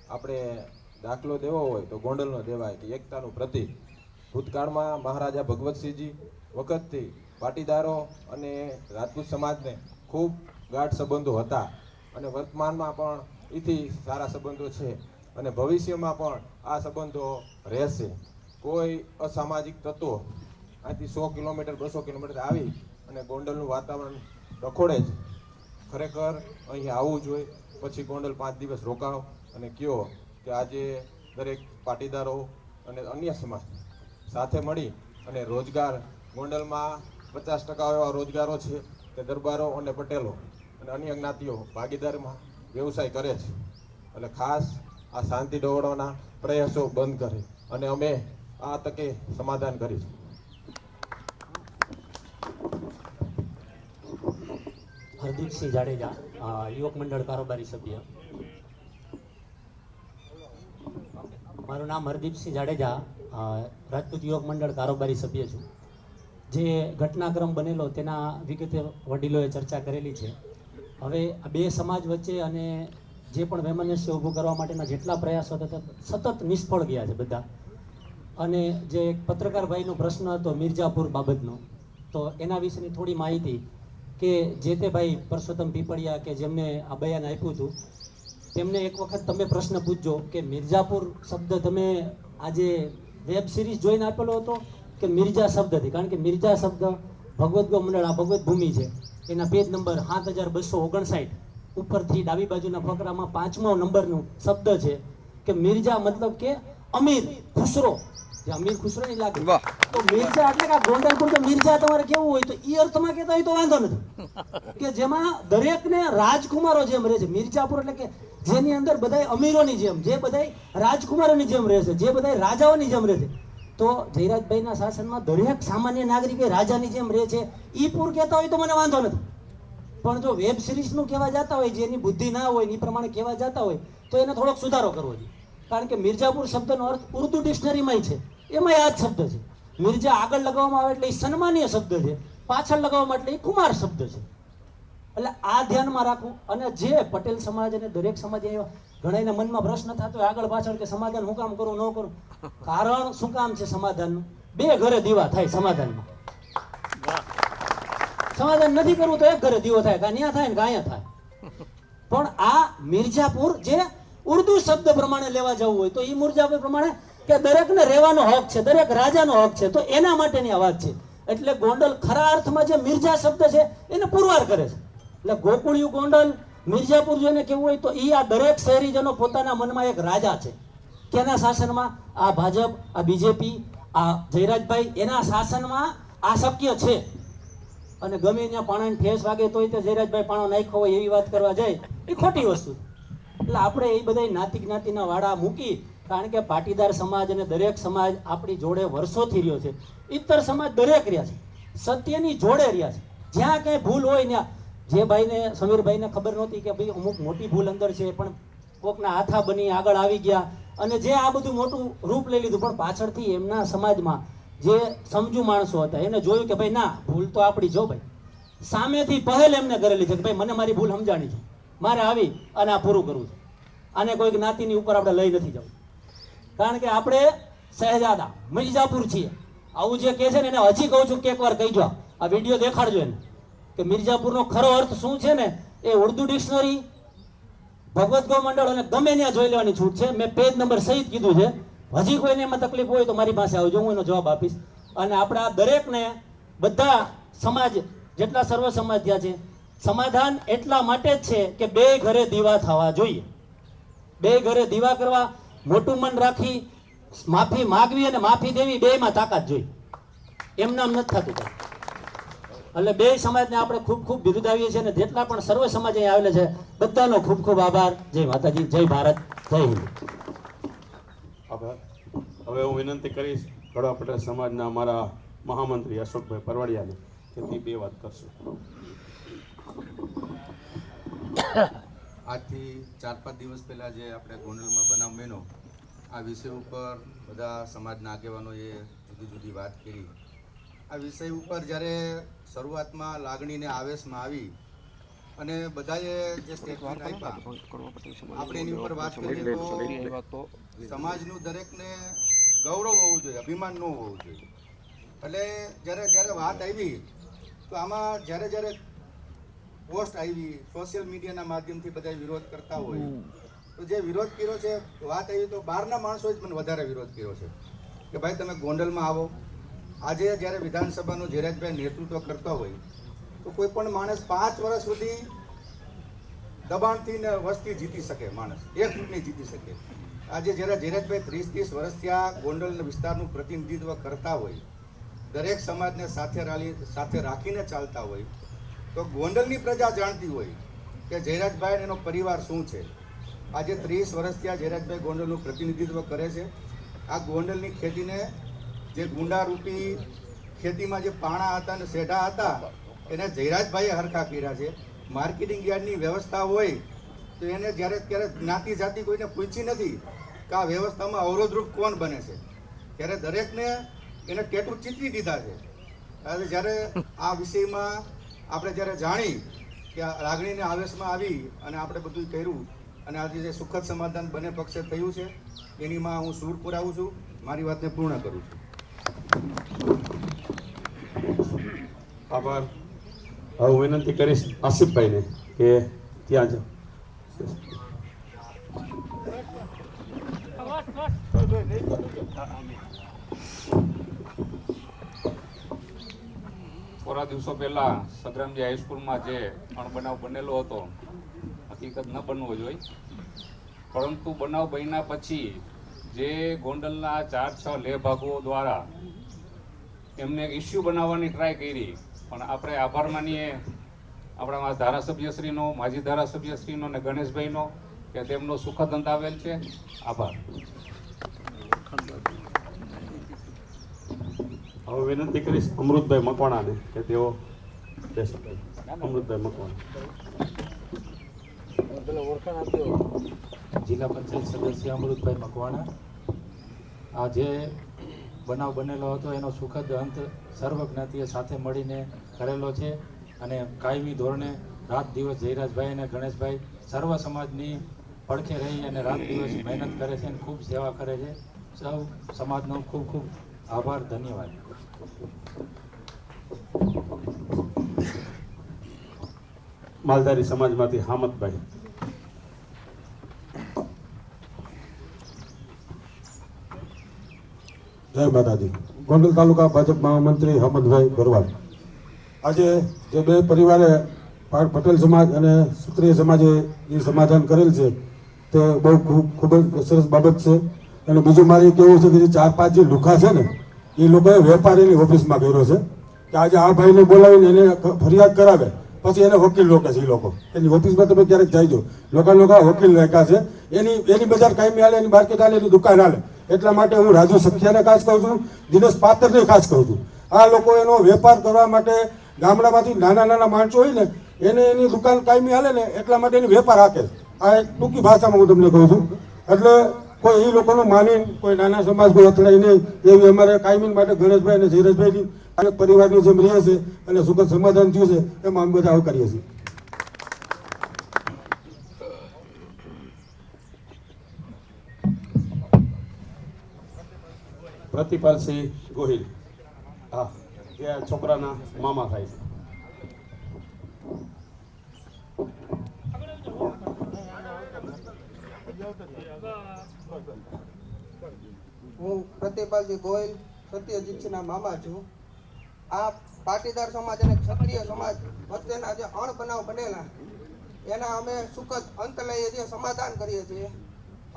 આપણે દાખલો દેવો હોય તો ગોંડલનો દેવાય કે એકતાનું પ્રતીક. ભૂતકાળમાં મહારાજા ભગવતસિંહજી વખતથી પાટીદારો અને રાજપૂત સમાજને ખૂબ ગાઢ સંબંધો હતા અને વર્તમાનમાં પણ એથી સારા સંબંધો છે અને ભવિષ્યમાં પણ આ સંબંધો રહેશે. કોઈ અસામાજિક તત્વો અહીંથી 100 કિલોમીટર 200 કિલોમીટર આવી અને ગોંડલનું વાતાવરણ રખોડે જ. ખરેખર અહીં આવવું જોઈએ. પછી ગોંડલ 5 દિવસ રોકાવ અને કયો કે આજે દરેક પાટીદારો અને અન્ય સમાજ સાથે મળી અને રોજગાર ગોંડલમાં 50% એવા રોજગારો છે કે દરબારો અને પટેલો અને અન્ય જ્ઞાતિઓ ભાગીદારીમાં વ્યવસાય કરે છે. એટલે ખાસ આ શાંતિ દોડવાના પ્રયાસો બંધ કરે અને અમે આ તકે સમાધાન કરીશું. હરદીપસિંહ જાડેજા, યુવક મંડળ કારોબારી સભ્ય. મારું નામ હરદીપસિંહ જાડેજા, રાજપૂત યુવક મંડળ કારોબારી સભ્ય છું. જે ઘટનાક્રમ બનેલો તેના વિગતે વડીલોએ ચર્ચા કરેલી છે. હવે આ બે સમાજ વચ્ચે અને જે પણ વૈમનસ્ય ઊભું કરવા માટેના જેટલા પ્રયાસો હતા સતત નિષ્ફળ ગયા છે બધા. અને જે એક પત્રકાર ભાઈનો પ્રશ્ન હતો મિર્જાપુર બાબતનો, તો એના વિશેની થોડી માહિતી કે જે તે ભાઈ પરસોત્તમ પીપળિયા કે જેમને આ બયાન આપ્યું હતું તેમને એક વખત તમે પ્રશ્ન પૂછજો કે મિર્જાપુર શબ્દ તમે આજે વેબ સિરીઝ જોઈને આપેલો હતો કે મિર્જા શબ્દથી? કારણ કે મિર્જા શબ્દ ભગવત ગો મંડળ, આ ભગવત ભૂમિ છે એના પેજ નંબર 7259 ઉપરથી ડાબી બાજુના ફકરામાં 5મો નંબરનું શબ્દ છે કે મિર્જા મતલબ કે અમીર ખુસરો. જે અમીર ખુસરો ની લાગે તો મિર્જા એટલે કે ગોંડલ તો મિર્જા તમારે કેવું હોય તો ઈ અર્થમાં કહેતા હોય તો વાંધો નથી કે જેમાં દરેકને રાજકુમારો જેમ રહે છે. મિર્જાપુર એટલે કે જેની અંદર બધાય અમીરોની જેમ, જે બધાય રાજકુમારોની જેમ રહે છે, જે બધાય રાજાઓની જેમ રહે છે. તો જયરાજભાઈના શાસનમાં દરેક સામાન્ય નાગરિક રાજાની જેમ રહે છે. ઈ પૂર કહેતા હોય તો મને વાંધો નથી, પણ જો વેબ સિરીઝનું કહેવા જતા હોય, જેની બુદ્ધિ ના હોય એ પ્રમાણે કહેવા જતા હોય તો એને થોડોક સુધારો કરવો જોઈએ. કારણ કે મિર્જાપુર શબ્દનો અર્થ ઉર્દુ ડિક્શનરીમાં છે, એમાં આ જ શબ્દ છે. મિર્જા આગળ લગાવવામાં આવે એટલે એ સન્માનીય શબ્દ છે, પાછળ લગાવવામાં એટલે એ કુમાર શબ્દ છે. એટલે આ ધ્યાનમાં રાખવું. અને જે પટેલ સમાજ અને દરેક સમાજ એવા ઘણાના મનમાં પ્રશ્ન થતો હોય આગળ પાછળ કે સમાધાન હું કામ કરું ન કરું. કારણ શું કામ છે સમાધાનનું? 2 ઘરે દીવા થાય સમાધાનમાં. સમાધાન નથી કરવું તો 1 ઘરે દીવો થાય, કાં ત્યાં થાય ને કાં અહીંયા થાય. પણ આ મિર્જાપુર જે ઉર્દુ શબ્દ પ્રમાણે લેવા જવું હોય તો એ મિર્જાપુર પ્રમાણે કે દરેકને રહેવાનો હક છે, દરેક રાજાનો હક છે, તો એના માટેની આ વાત છે. એટલે ગોંડલ ખરા અર્થમાં જે મિર્જા શબ્દ છે એને પુરવાર કરે છે. એટલે ગોકુળિયું ગોંડલ મિર્જાપુર જોઈને કેવું હોય તો એ આ દરેક શહેરીજનો પોતાના મનમાં એક રાજા છે. કેના શાસનમાં? આ ભાજપ, આ બીજેપી, આ જયરાજભાઈ એના શાસનમાં આ શક્ય છે. અને ગમે ત્યાં પાણાને ઠેસ વાગે તોય તે જયરાજભાઈ પાણો નાખ્યો હોય એવી વાત કરવા જાય એ ખોટી વસ્તુ. એટલે આપણે એ બધા જ્ઞાતિ જ્ઞાતિના વાડા મૂકી, કારણ કે પાટીદાર સમાજ અને દરેક સમાજ આપણી જોડે વર્ષોથી રહ્યો છે. ઇતર સમાજ દરેક રહ્યા છે, સત્યની જોડે રહ્યા છે. જ્યાં ક્યાંય ભૂલ હોય ત્યાં જે ભાઈને સમીરભાઈને ખબર નહોતી કે ભાઈ અમુક મોટી ભૂલ અંદર છે, પણ કોકના હાથા બની આગળ આવી ગયા અને જે આ બધું મોટું રૂપ લઈ લીધું. પણ પાછળથી એમના સમાજમાં જે સમજુ માણસો હતા એને જોયું કે ભાઈ ના, ભૂલ તો આપણી જો ભાઈ. સામેથી પહેલ એમને કરેલી છે કે ભાઈ મને મારી ભૂલ સમજાણી છે, મારે આવી અને આ પૂરું કરવું છે. આને કોઈ જ્ઞાતિની ઉપર આપણે લઈ નથી જવું. કારણ કે આપણે શહેજાદા મિર્જાપુર છીએ. આવું જે કહે છે ને એને હજી કહું છું કે એકવાર કહીજો, આ વિડીયો દેખાડજો એને કે મિર્જાપુરનો ખરો અર્થ શું છે ને એ ઉર્દુ ડિક્શનરી, ભગવત ગૌ મંડળ અને ગમે ત્યાં જોઈ લેવાની છૂટ છે. મેં પેજ નંબર સહિત કીધું છે. હજી કોઈને એમાં તકલીફ હોય તો મારી પાસે આવજો, હું એનો જવાબ આપીશ. અને આપણા દરેકને બધા સમાજ જેટલા સર્વ સમાજ થયા છે, સમાધાન એટલા માટે જ છે કે 2 ઘરે દીવા થવા જોઈએ. 2 ઘરે દીવા કરવા, મોટું મન રાખી માફી માગવી અને માફી દેવી, 2માં તાકાત જોઈએ. એમનામ નથી થતું. એટલે 2 સમાજને આપણે ખૂબ ખૂબ બિરુદાવીએ છીએ અને જેટલા પણ સર્વ સમાજ અહીં આવેલા છે બધાનો ખૂબ ખૂબ આભાર. જય માતાજી, જય ભારત, જય હિન્દ. આભાર. હવે હું વિનંતી કરીશ ગઢવા પટેલ સમાજના અમારા મહામંત્રી અશોકભાઈ પરવાડિયાને કે તે 2 વાત કરશે. આજથી 4-5 દિવસ પહેલાં જે આપણે ગોંડલમાં બનાવ બન્યો, આ વિષય ઉપર બધા સમાજના આગેવાનોએ જુદી જુદી વાત કરી. આ વિષય ઉપર જ્યારે શરૂઆતમાં લાગણીને આવેશમાં આવી અને બધાએ જે સ્ટેટમેન્ટ આપ્યા, આપણે એની ઉપર વાત કરીએ તો સમાજનું દરેકને ગૌરવ હોવું જોઈએ, અભિમાન ન હોવું જોઈએ. એટલે જ્યારે વાત આવી તો આમાં જ્યારે પોસ્ટ આવી, સોશિયલ મીડિયાના માધ્યમથી બધા વિરોધ કરતા હોય તો જે વિરોધ કર્યો છે, વાત આવી તો બહારના માણસોએ જ પણ વધારે વિરોધ કર્યો છે કે ભાઈ તમે ગોંડલમાં આવો. આજે જ્યારે વિધાનસભાનું જયરાજભાઈ નેતૃત્વ કરતા હોય તો કોઈ પણ માણસ 5 વર્ષ સુધી દબાણથી ને વસ્તી જીતી શકે, માણસ એક ચૂંટણી જીતી શકે. આજે જ્યારે જયરાજભાઈ 30-30 વર્ષથી આ ગોંડલ વિસ્તારનું પ્રતિનિધિત્વ કરતા હોય, દરેક સમાજને સાથે રાખીને ચાલતા હોય, તો ગોંડલની પ્રજા જાણતી હોય કે જયરાજભાઈ એનો પરિવાર શું છે. આજે 30 વર્ષથી આ જયરાજભાઈ ગોંડલનું પ્રતિનિધિત્વ કરે છે. આ ગોંડલની ખેતીને જે ગુંડારૂપી ખેતીમાં જે પાણા હતા અને શેઢા હતા એને જયરાજભાઈએ હરખા કર્યા છે. માર્કેટિંગ યાર્ડની વ્યવસ્થા હોય તો એને જ્યારે જ્ઞાતિ જાતિ કોઈને પૂછી નથી કે આ વ્યવસ્થામાં અવરોધરૂપ કોણ બને છે, ત્યારે દરેકને એને ટેટુ ચીતરી દીધા છે. જ્યારે આ વિષયમાં આપણે જ્યારે જાણી કે લાગણીને આવેશમાં આવી અને આપણે બધું કર્યું અને આજે જે સુખદ સમાધાન બંને પક્ષે થયું છે એનીમાં હું સૂર પુરાવું છું, મારી વાતને પૂર્ણ કરું છું. આભાર. હવે હું વિનંતી કરીશ આસિફભાઈને કે ત્યાં જ થોડા દિવસો પહેલા સંગ્રામજી હાઈસ્કૂલમાં જે અણબનાવ બનેલો હતો, હકીકત ન બનવો જોઈએ, પરંતુ બનાવ બન્યા પછી જે ગોંડલના 4-6 લેભાગો દ્વારા એમને ઇસ્યુ બનાવવાની ટ્રાય કરી, પણ આપણે આભાર માનીએ આપણા ધારાસભ્યશ્રીનો, માજી ધારાસભ્યશ્રીનો અને ગણેશભાઈનો કે તેમનો સુખદ અંત આવેલ છે. આભાર. હવે વિનંતી કરીશ અમૃતભાઈ મકવાણાને કે તેઓ બે શબ્દ. અમૃતભાઈ મકવાણા. જિલ્લા પંચાયત સદસ્ય અમૃતભાઈ મકવાણા. આ જે બનાવ બનેલો હતો એનો સુખદ અંત સર્વજ્ઞાતિએ સાથે મળીને કરેલો છે અને કાયમી ધોરણે રાત દિવસ જયરાજભાઈ અને ગણેશભાઈ સર્વ સમાજની પડખે રહી અને રાત દિવસ મહેનત કરે છે અને ખૂબ સેવા કરે છે. સૌ સમાજનો ખૂબ ખૂબ આભાર, ધન્યવાદ. માલધારી સમાજમાંથી હામદભાઈ. જય માતાજી. ગોંડલ તાલુકા ભાજપ મહામંત્રી હમદભાઈ ભરવાડ. આજે જે બે પરિવારે પટેલ સમાજ અને ક્ષત્રિય સમાજે જે સમાધાન કરેલ છે તે બહુ ખૂબ જ સરસ બાબત છે. અને બીજું મારે કેવું છે કે જે 4-5 જે લુખા છે ને એ લોકોએ વેપારીની ઓફિસમાં કર્યો છે કે આજે આ ભાઈને બોલાવીને એને ફરિયાદ કરાવે, પછી એને વકીલ રોકે છે. એ લોકો એની ઓફિસમાં તમે ક્યારેક જાયજો, લોકો વકીલ રાખ્યા છે. એની બજાર કાયમી હાલે, એની માર્કેટ હાલે, એની દુકાન હાલે. એટલા માટે હું રાજુ સખિયાને ખાસ કહું છું, દિનેશ પાત્રને ખાસ કહું છું. આ લોકો એનો વેપાર કરવા માટે ગામડામાંથી નાના માણસો હોય ને એને એની દુકાન કાયમી હાલે ને એટલા માટે એની વેપાર હાકે. આ એક ટૂંકી ભાષામાં હું તમને કહું છું. એટલે કોઈ એ લોકોનું માની કોઈ નાના સમાજ કોઈ અથડાય નહીં એવી અમારે કાયમી માટે ગણેશભાઈ અને ધીરજભાઈની અને પરિવારની જેમ રહે છે અને સુખદ સમાધાન થયું છે એમાં અમે બધા આવકારીએ છીએ. પ્રતિપાલસિંહ ગોહિલ. હા, જે આ છોકરાના મામા થાય છે. હું પ્રતિપાલસિંહ ગોહિલ સત્યજીતસિંહના મામા છું. આ પાટીદાર સમાજ અને ક્ષત્રિય સમાજ વચ્ચેના જે અણબનાવ બનેલા એના અમે સુખદ અંત લઈએ છીએ, સમાધાન કરીએ છીએ.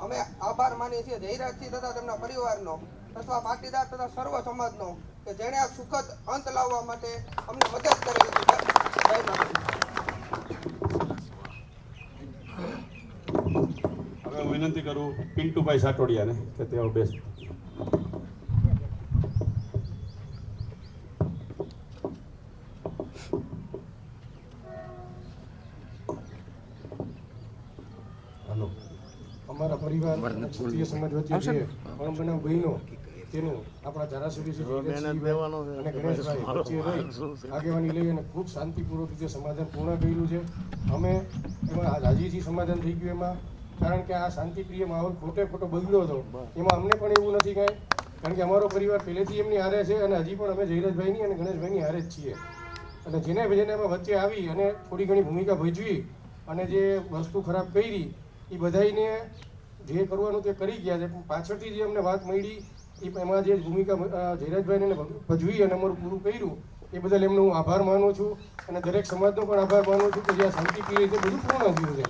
અમે આભાર માનીએ છીએ જયરાજસિંહ તથા તેમના પરિવારનો તથા પાટીદાર તથા સર્વ સમાજનો કે જેણે આ સુખદ અંત લાવવા માટે અમને મદદ કરેલી છે. જય માતાજી. હવે હું વિનંતી કરું પિન્ટુભાઈ સાટોડિયાને કે તેઓ બેસ. અમારા પરિવાર ક્ષત્રિય સમાજ વચ્ચે જે અણબનાવ બન્યો તેનું આપણા ધારાસભ્ય શ્રી અને ગણેશભાઈ વચ્ચે રહી આગેવાની લઈ અને ખૂબ શાંતિપૂર્વક રીતે સમાધાન પૂર્ણ કર્યું છે. અમે એમાં રાજીથી સમાધાન થઈ ગયું એમાં, કારણ કે આ શાંતિપ્રિય માહોલ ખોટો બગડ્યો હતો એમાં અમને પણ એવું નથી કાંઈ, કારણ કે અમારો પરિવાર પહેલેથી એમની હારે છે અને હજી પણ અમે જયરાજભાઈની અને ગણેશભાઈની હારે જ છીએ. અને જેને એમાં વચ્ચે આવી અને થોડી ઘણી ભૂમિકા ભજવી અને જે વસ્તુ ખરાબ કરી એ બધાઈને જે કરવાનું તે કરી ગયા છે, પણ પાછળથી જે અમને વાત મળી એ એમાં જે ભૂમિકા જયરાજભાઈને ભજવી અને અમારું પૂરું કર્યું એ બદલ એમનો હું આભાર માનું છું અને દરેક સમાજનો પણ આભાર માનું છું કે જે આ શાંતિપ્રિય રીતે બધું પૂર્ણ થયું છે.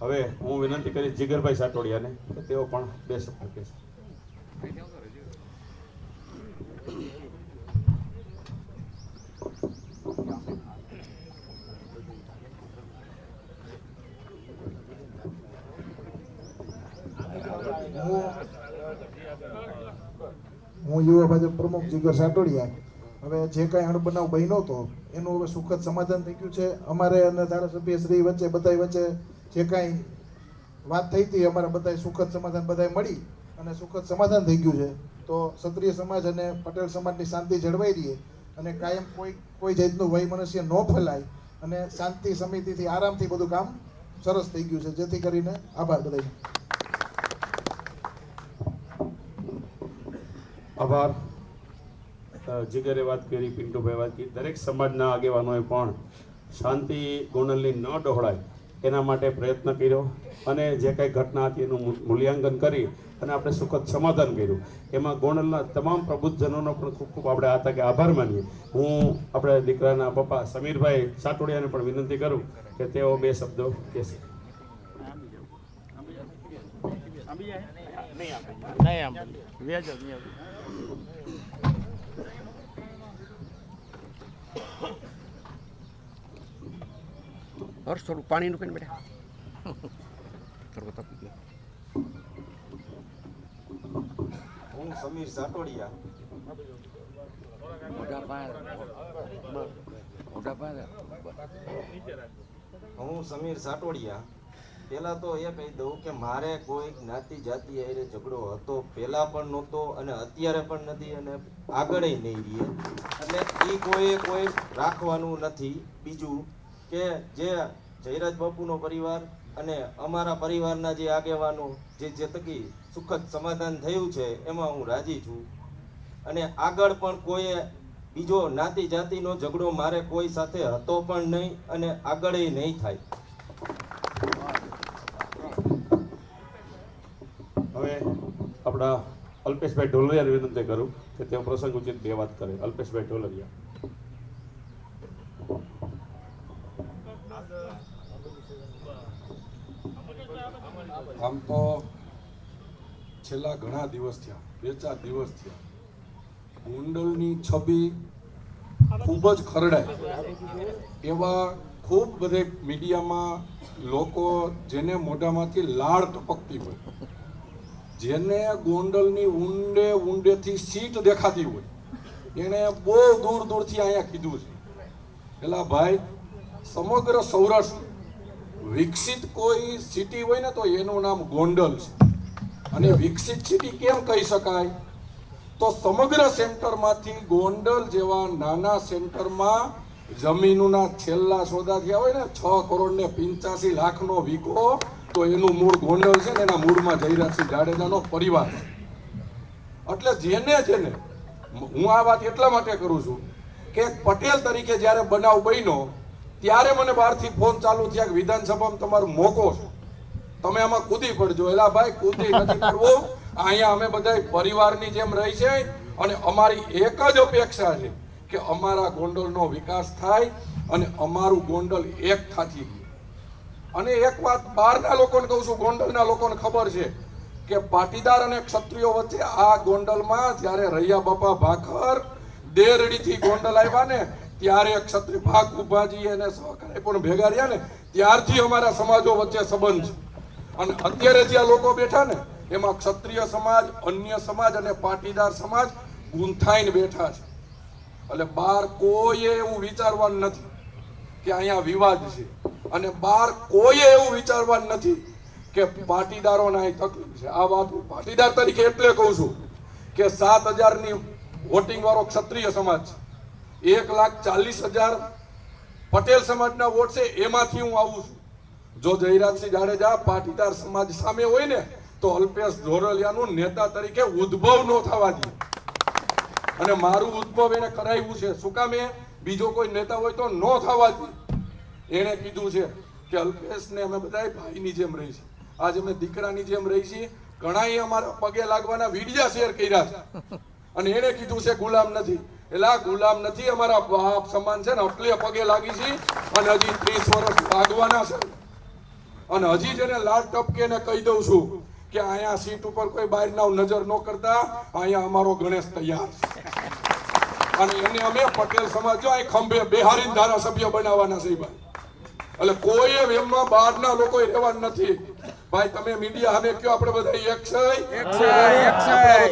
હવે હું વિનંતી કરીશ જીગરભાઈ સાટોડિયાને કે તેઓ પણ બે શબ્દ કહેશે. હું યુવા ભાજપ પ્રમુખ જીગર સાટોડિયા. હવે જે કાંઈ અણબનાવ બન્યો હતો એનું હવે સુખદ સમાધાન થઈ ગયું છે. અમારે અને ધારાસભ્ય શ્રી વચ્ચે બધાય વચ્ચે જે કાંઈ વાત થઈ હતી અમારે બધાય સુખદ સમાધાન બધાય મળી અને સુખદ સમાધાન થઈ ગયું છે. તો ક્ષત્રિય સમાજ અને પટેલ સમાજની શાંતિ જળવાઈ રહી અને કાયમ કોઈ જાતનું વૈમનસ્ય ન ફેલાય અને શાંતિ સમિતિથી આરામથી બધું કામ સરસ થઈ ગયું છે. જેથી કરીને આભાર બધાય. આભાર. જીગરે વાત કરી, પિન્ટુભાઈ વાત કરી, દરેક સમાજના આગેવાનોએ પણ શાંતિ ગોંડલની ન ડહોળાય એના માટે પ્રયત્ન કર્યો અને જે કાંઈ ઘટના હતી એનું મૂલ્યાંકન કરી અને આપણે સુખદ સમાધાન કર્યું. એમાં ગોંડલના તમામ પ્રબુદ્ધજનોનો પણ ખૂબ ખૂબ આપણે આ તકે આભાર માનીએ. હું આપણે દીકરાના પપ્પા સમીરભાઈ સાટોડિયાને પણ વિનંતી કરું કે તેઓ બે શબ્દો કહેશે. હર્ષ થોડું પાણીનું કઈ બેઠા થોડું તપી ગયો. હું સમીર સાટોડિયા હું સમીર સાટોડિયા. પહેલાં તો એ કહી દઉં કે મારે કોઈ જ્ઞાતિ જાતિ હારે ઝઘડો હતો, પહેલાં પણ નહોતો અને અત્યારે પણ નથી અને આગળય નહીં રહીએ. એટલે એ કોઈ રાખવાનું નથી. બીજું કે જે જયરાજ બાપુનો પરિવાર અને અમારા પરિવારના જે આગેવાનો જે તકી સુખદ સમાધાન થયું છે એમાં હું રાજી છું. અને આગળ પણ કોઈએ બીજો જ્ઞાતિ જાતિનો ઝઘડો મારે કોઈ સાથે હતો પણ નહીં અને આગળય નહીં થાય. હવે આપણા અલ્પેશભાઈ ઢોલરિયાને વિનંતી કરું કે તેઓ પ્રસંગ ઉચિત બે વાત કરે. અલ્પેશભાઈ ઢોલરિયા. આમ તો છેલ્લા ઘણા દિવસ થયા, 2-4 દિવસ થયા, ગોંડલની છબી ખૂબ જ ખરડાય એવા ખૂબ બધે મીડિયામાં લોકો જેને મોઢામાંથી લાળ ટપકતી હોય, જેને ગોંડલની ઊંડેથી સીટ દેખાતી હોય, એણે બહુ દૂર દૂરથી અહીંયા કીધું છે, પેલા ભાઈ સમગ્ર સૌરાષ્ટ્ર વિકસિત કોઈ સિટી હોય ને તો એનું નામ ગોંડલ છે. અને વિકસિત સિટી કેમ કહી શકાય તો સમગ્ર સેન્ટરમાંથી ગોંડલ જેવા નાના સેન્ટરમાં જમીનોના છેલ્લા સોદા થયા હોય ને 6,85,00,000 વીઘો, તો એનું મૂળ ગોંડલ છે ને એના મૂળમાં જયરાજસિંહ જાડેજાનો પરિવાર છે. એટલે જેને હું આ વાત એટલા માટે કરું છું કે પટેલ તરીકે જ્યારે બનાવ બન્યો ત્યારે મને બહારથી ફોન ચાલુ થયા કે વિધાનસભામાં તમારો મોકો છે, તમે આમાં કૂદી પડજો. એલા ભાઈ, કૂદી નથી પડવું. અહીંયા અમે બધા પરિવારની જેમ રહી છે અને અમારી એક જ અપેક્ષા છે કે અમારા ગોંડલનો વિકાસ થાય અને અમારું ગોંડલ એક થાથી. અને એક વાત બહારના લોકોને કહું છું, ગોંડલના લોકોને ખબર છે કે પાટીદાર અને ક્ષત્રિયો વચ્ચે આ ગોંડલમાં જ્યારે રૈયા બાપા ભાખર દેરડીથી ગોંડલ આવ્યા ને ત્યારે ક્ષત્રિય ભાગ ઉભાજી અને સહકારી પણ ભેગા રહ્યા ને ત્યારથી અમારા સમાજો વચ્ચે સંબંધ છે. અને અત્યારે જે આ લોકો બેઠા ને એમાં ક્ષત્રિય સમાજ, અન્ય સમાજ અને પાટીદાર સમાજ ગૂંથાઈને બેઠા છે. એટલે બહાર કોઈએ એવું વિચારવાનું નથી કે અહીંયા વિવાદ છે, અને બહાર કોઈએ એવું વિચારવાનું નથી કે પાટીદારોને અહીં તકલીફ છે. આ વાત પાટીદાર તરીકે એટલે કહું છું કે 7,000ની વોટિંગ વાળો ક્ષત્રિય સમાજ છે, 1,40,000 પટેલ સમાજના વોટ છે, એમાંથી હું આવું છું. જો જયરાજસિંહ જાડેજા પાટીદાર સમાજ સામે હોય ને તો અલ્પેશ ઢોલરિયાનું નેતા તરીકે ઉદ્ભવ ન થવા દે. અને મારું ઉદ્ભવ એને કરાવ્યું છે. શું કામ? બીજો કોઈ નેતા હોય તો ન થવા દે. એણે કીધું છે કે અલ્પેશને અમે બધા ભાઈની જેમ રહી છે, આજે અમે દીકરાની જેમ રહી છીએ. ઘણાએ અમારા પગે લાગવાના વિડિયા શેર કર્યા છે અને એણે કીધું છે ગુલામ નથી. એટલે આ ગુલામ નથી, અમારા બાપ સમાન છે ને, એટલે પગે લાગી છે અને હજી 30 વર્ષ લાગવાના છે. અને હજી જેને લાલ ટપકે ને કહી દઉં છું કે અહીંયા સીટ ઉપર કોઈ બહારના નજર ન કરતા, અહીંયા અમારો ગણેશ તૈયાર છે. અને એને અમે પટેલ સમાજ જો અહીં ખંભે બેહારીને ધારાસભ્ય બનાવવાના છે ભાઈ. એટલે કોઈ એમમાં બહારના લોકો રહેવાનું નથી ભાઈ. તમે મીડિયા સામે કયો આપણે બધા એક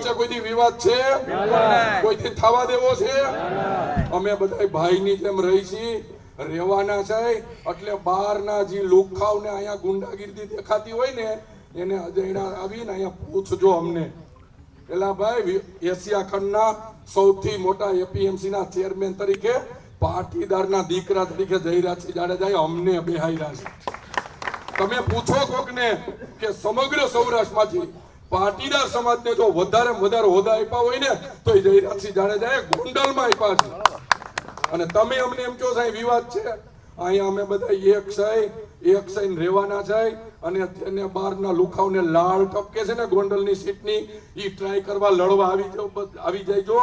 છે, કોઈથી વિવાદ છે, કોઈથી થવા દેવો છે? અમે બધા ભાઈની જેમ રહી છીએ, રહેવાના છે. એટલે બહારના જે લુખાવને અહીંયા ગુંડાગીરી દેખાતી હોય ને એને અજયણા આવીને અહીંયા પૂછજો અમને. પેલા ભાઈ એશિયા ખંડના સૌથી મોટા એપીએમસીના ચેરમેન તરીકે પાટીદારના દીકરા તરીકે જયરાજસિંહ જાડેજા અમને બેહાર્યા છે. તમે પૂછો કોકને કે સમગ્ર સૌરાષ્ટ્રમાંથી પાટીદાર સમાજને જો વધારે હોદ્દા આપ્યા હોય ને તો એ જયરાજસિંહ જાડેજાએ ગોંડલમાં આપ્યા છે. અને તમે અમને એમ કહો સાહેબ વિવાદ છે, અહીંયા અમે બધા એક સહીને રહેવાના છે. અને તેને બહારના લુખાવને લાળ ટપકે છે ને ગોંડલની સીટની, એ ટ્રાય કરવા લડવા આવી જાય. જો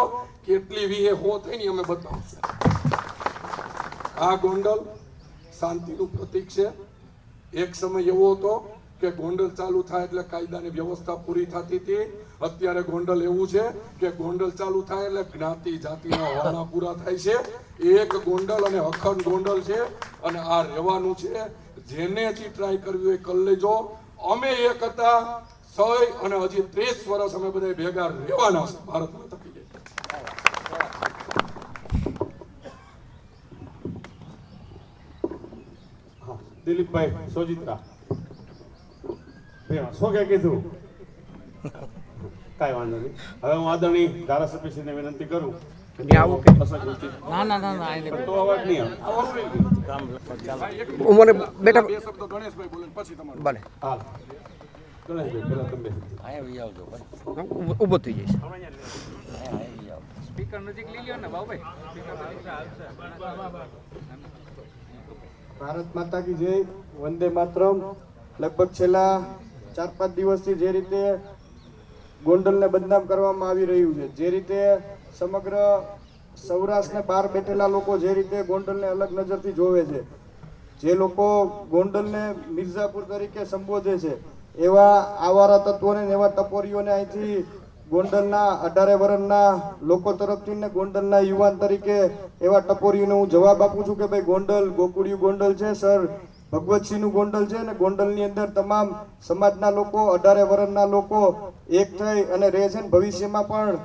કેટલી વીએ હો થઈ ને અમે બતાવશું. આ ગોંડલ શાંતિનું પ્રતીક છે. એક સમય એવો હતો કે ગોંડલ ચાલુ થાય એટલે કાયદાની વ્યવસ્થા પૂરી થતી હતી. અત્યારે ગોંડલ એવું છે કે ગોંડલ ચાલુ થાય એટલે જ્ઞાતિ જાતિના વાળા પૂરા થાય છે. એક ગોંડલ અને અખંડ ગોંડલ છે અને આ રહેવાનું છે. જેને હજી ટ્રાય કરવી હોય કરી લેજો. અમે એક હતા સહી અને હજી 30 વર્ષ અમે બધા ભેગા રહેવાના છે. ભારત માતા કી જય. દિલીપભાઈ સોજિત્રા શું કે કીધું કાંઈ વાંધો નહીં. હવે હું આદરણીય ધારાસભ્યશ્રીને વિનંતી કરું ના ના ના ના તો અવાજ નહીં આવે. ઉમરે બેટા ભલે હા ગણેશભાઈ પેલા તમે ઊભો થઈ જઈશ. સ્પીકર નજીક લઈ લ્યો ને બાબુભાઈ. ભારત માતા કી જય, વંદે માતરમ. લગભગ છેલ્લા 4-5 દિવસથી જે રીતે ગોંડલને બદનામ કરવામાં આવી રહ્યું છે, જે રીતે સમગ્ર સૌરાષ્ટ્રને બહાર બેઠેલા લોકો જે રીતે ગોંડલને અલગ નજરથી જોવે છે, જે લોકો ગોંડલને મિર્ઝાપુર તરીકે સંબોધે છે, એવા આવારા તત્વોને એવા ટપોરીઓને અહીંથી ગોંડલના 18 વર્ષના લોકો તરફથી ને ગોંડલના યુવાન તરીકે એવા ટપોરીઓને હું જવાબ આપું છું કે ભાઈ ગોંડલ ગોકુળિયું ગોંડલ છે, સર ભગવતસિંહનું ગોંડલ છે, અને ગોંડલની અંદર તમામ સમાજના લોકો 18 વર્ષના લોકો એક થઈ અને રહે છે. ભવિષ્યમાં પણ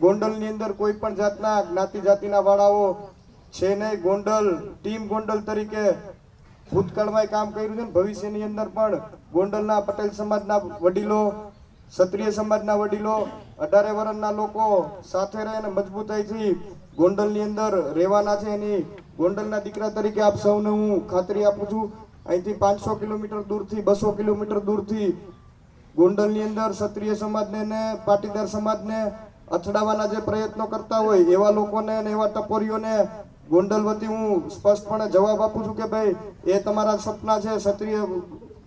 ગોંડલની અંદર કોઈ પણ જાતના જ્ઞાતિ જાતિના વાળાઓ છે નહીં. ગોંડલ ટીમ ગોંડલ તરીકે ભૂતકાળમાં કામ કર્યું છે ને ભવિષ્યની અંદર પણ ગોંડલના પટેલ સમાજના વડીલો, ક્ષત્રિય સમાજના વડીલો, 18 વર્ષના લોકો સાથે રહે અને મજબૂતાઈથી ગોંડલની અંદર રહેવાના છે. એની ગોંડલના દીકરા તરીકે આપ સૌને હું ખાતરી આપું છું. અહીંથી 500 કિલોમીટર દૂરથી 200 કિલોમીટર દૂરથી ગોંડલની અંદર ક્ષત્રિય સમાજને ને પાટીદાર સમાજને અથડાવવાના જે પ્રયત્નો કરતા હોય એવા લોકોને અને એવા ટપોરીઓને ગોંડલ વતી હું સ્પષ્ટપણે જવાબ આપું છું કે ભાઈ એ તમારા સપના છે ક્ષત્રિય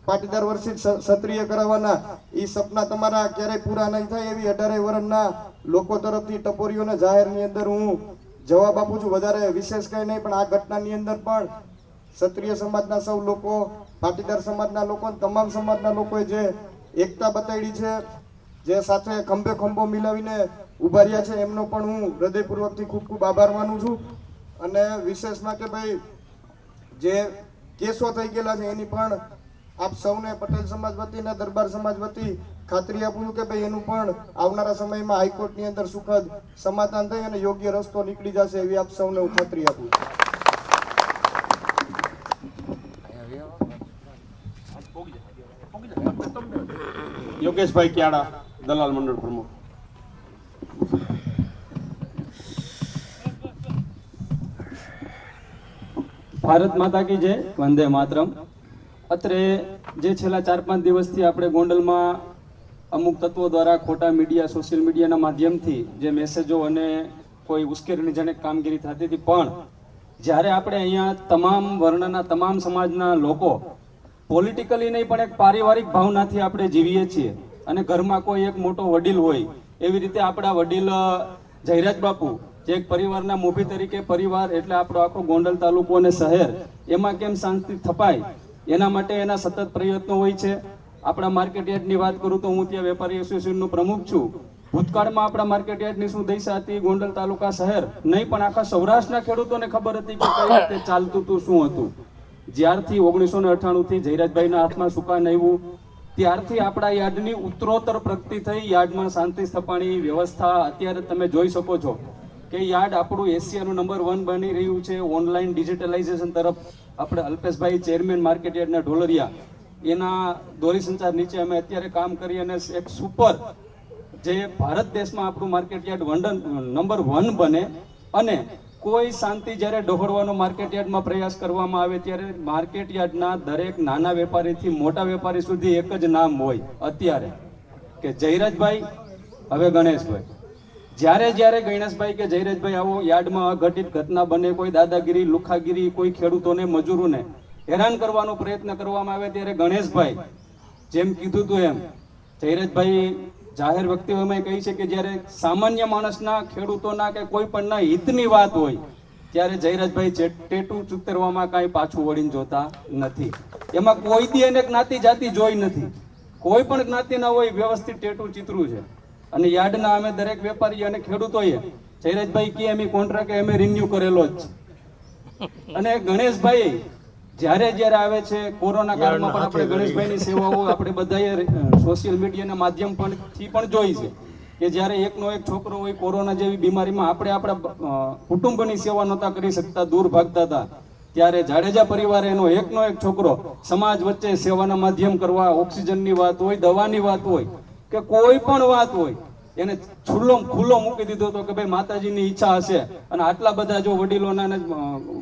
પાટીદાર વર્ષિત ક્ષત્રિય કરાવવાના, એ સપના તમારા ક્યારેય પૂરા નહીં થાય એવી 18 વર્ષના લોકો તરફથી ટપોરીઓને જાહેરની અંદર હું જવાબ આપું છું. વધારે વિશેષ કંઈ નહીં, પણ આ ઘટનાની અંદર પણ ક્ષત્રિય સમાજના સૌ લોકો, પાટીદાર સમાજના લોકો, તમામ સમાજના લોકોએ જે એકતા બતાવી છે, જે સાથે ખંભે ખંભો મિલાવીને ઉભા રહ્યા છે, એમનો પણ હું હૃદયપૂર્વકથી ખૂબ ખૂબ આભાર માનું છું. અને વિશેષમાં કે ભાઈ જે કેસો થઈ ગયેલા છે એની પણ આપ સૌને પટેલ સમાજ વતી અને દરબાર સમાજ વતી ખાતરી આપું છું કે ભાઈ એનું પણ આવનારા સમયમાં હાઈકોર્ટની અંદર સુખદ સમાધાન થઈ અને યોગ્ય રસ્તો નીકળી જશે એવી આપ સૌને હું ખાતરી આપું છું. યોગેશભાઈ ક્યાડા દલાલ મંડળ પ્રમુખ. ભારત માતા કી જય, વંદે માતરમ. અત્રે જે છેલ્લા 4-5 દિવસથી આપણે ગોંડલમાં અમુક તત્વો દ્વારા ખોટા મીડિયા, સોશિયલ મીડિયાના માધ્યમથી જે મેસેજો અને કોઈ ઉશ્કેરણીજનક કામગીરી થતી હતી, પણ જ્યારે આપણે અહીંયા તમામ વર્ણના, તમામ સમાજના લોકો પોલિટિકલી નહીં પણ એક પારિવારિક ભાવનાથી આપણે જીવીએ છીએ, અને ઘરમાં કોઈ એક મોટો વડીલ હોય એવી રીતે આપણા વડીલ જયરાજ બાપુ જે એક પરિવારના મોભી તરીકે, પરિવાર એટલે આપણો આખો ગોંડલ તાલુકો અને શહેર, એમાં કેમ શાંતિ થપાય એના માટે એના સતત પ્રયત્નો હોય છે. આપણા માર્કેટ યાર્ડની વાત કરું તો હું ત્યાં વેપારી એસોસિએશનનો પ્રમુખ છું. ભૂતકાળમાં આપણા માર્કેટ યાર્ડની શું દશા હતી, ગોંડલ તાલુકા શહેર નહીં પણ આખા સૌરાષ્ટ્રના ખેડૂતોને ખબર હતી કે કઈ રીતે ચાલતું હતું, શું હતું. જ્યારથી 1998થી જયરાજભાઈના હાથમાં સુકાન આવ્યું ત્યારથી આપણા યાર્ડની ઉત્તરોત્તર પ્રગતિ થઈ. યાર્ડમાં શાંતિ સ્થપાણી વ્યવસ્થા અત્યારે તમે જોઈ શકો છો કે યાર્ડ આપણું એશિયાનું નંબર 1 બની રહ્યું છે. ઓનલાઈન ડિજિટલાઇઝેશન તરફ આપણે અલ્પેશભાઈ ચેરમેન માર્કેટ યાર્ડના ઢોલરિયા, એના દોરી સંચાર નીચે અમે અત્યારે કામ કરી અને એક સુપર જે ભારત દેશમાં આપણું માર્કેટ યાર્ડ નંબર 1 બને. અને કોઈ શાંતિ જ્યારે ડહોળવાનો માર્કેટ યાર્ડમાં પ્રયાસ કરવામાં આવે ત્યારે માર્કેટ યાર્ડના દરેક નાના વેપારીથી મોટા વેપારી સુધી એક જ નામ હોય અત્યારે કે જયરાજભાઈ, હવે ગણેશભાઈ. જ્યારે ગણેશભાઈ કે જયરાજભાઈ આવો યાર્ડમાં અઘટિત ઘટના બને, કોઈ દાદાગીરી, લુખાગીરી, કોઈ ખેડૂતોને, મજૂરોને હેરાન કરવાનો પ્રયત્ન કરવામાં આવે ત્યારે ગણેશભાઈ, જેમ કીધું હતું એમ જયરાજભાઈ જાહેર વ્યક્તિઓમાં કહી છે કે જ્યારે સામાન્ય માણસના, ખેડૂતોના કે કોઈ પણના હિતની વાત હોય ત્યારે જયરાજભાઈ ટેટુ ચૂતરવામાં કાંઈ પાછું વળીને જોતા નથી. એમાં કોઈ દી એને જ્ઞાતિ જાતિ જોઈ નથી, કોઈ પણ જ્ઞાતિના હોય વ્યવસ્થિત ટેટુ ચિત્રું છે. અને યાર્ડના અમે દરેક વેપારી અને ખેડૂતોએ જયરાજભાઈ કે એમ કોન્ટ્રાક્ટ અમે રિન્યુ કરેલો જ છે. અને ગણેશભાઈ જ્યારે આવે છે કોરોના કાળમાં પણ આપણે ગણેશભાઈની સેવાઓ આપણે બધાએ સોશિયલ મીડિયાના માધ્યમથી પણ જોઈ છે કે જ્યારે એકનો એક છોકરો હોય કોરોના જેવી બીમારીમાં, આપણે આપણા કુટુંબની સેવા નહોતા કરી શકતા, દૂર ભાગતા હતા, ત્યારે જાડેજા પરિવારે એનો એકનો એક છોકરો સમાજ વચ્ચે સેવાના માધ્યમ કરવા, ઓક્સિજનની વાત હોય, દવાની વાત હોય કે કોઈ પણ વાત હોય, એને ખુલ્લો મૂકી દીધો હતો કે ભાઈ માતાજીની ઈચ્છા હશે અને આટલા બધા જો વડીલોના ને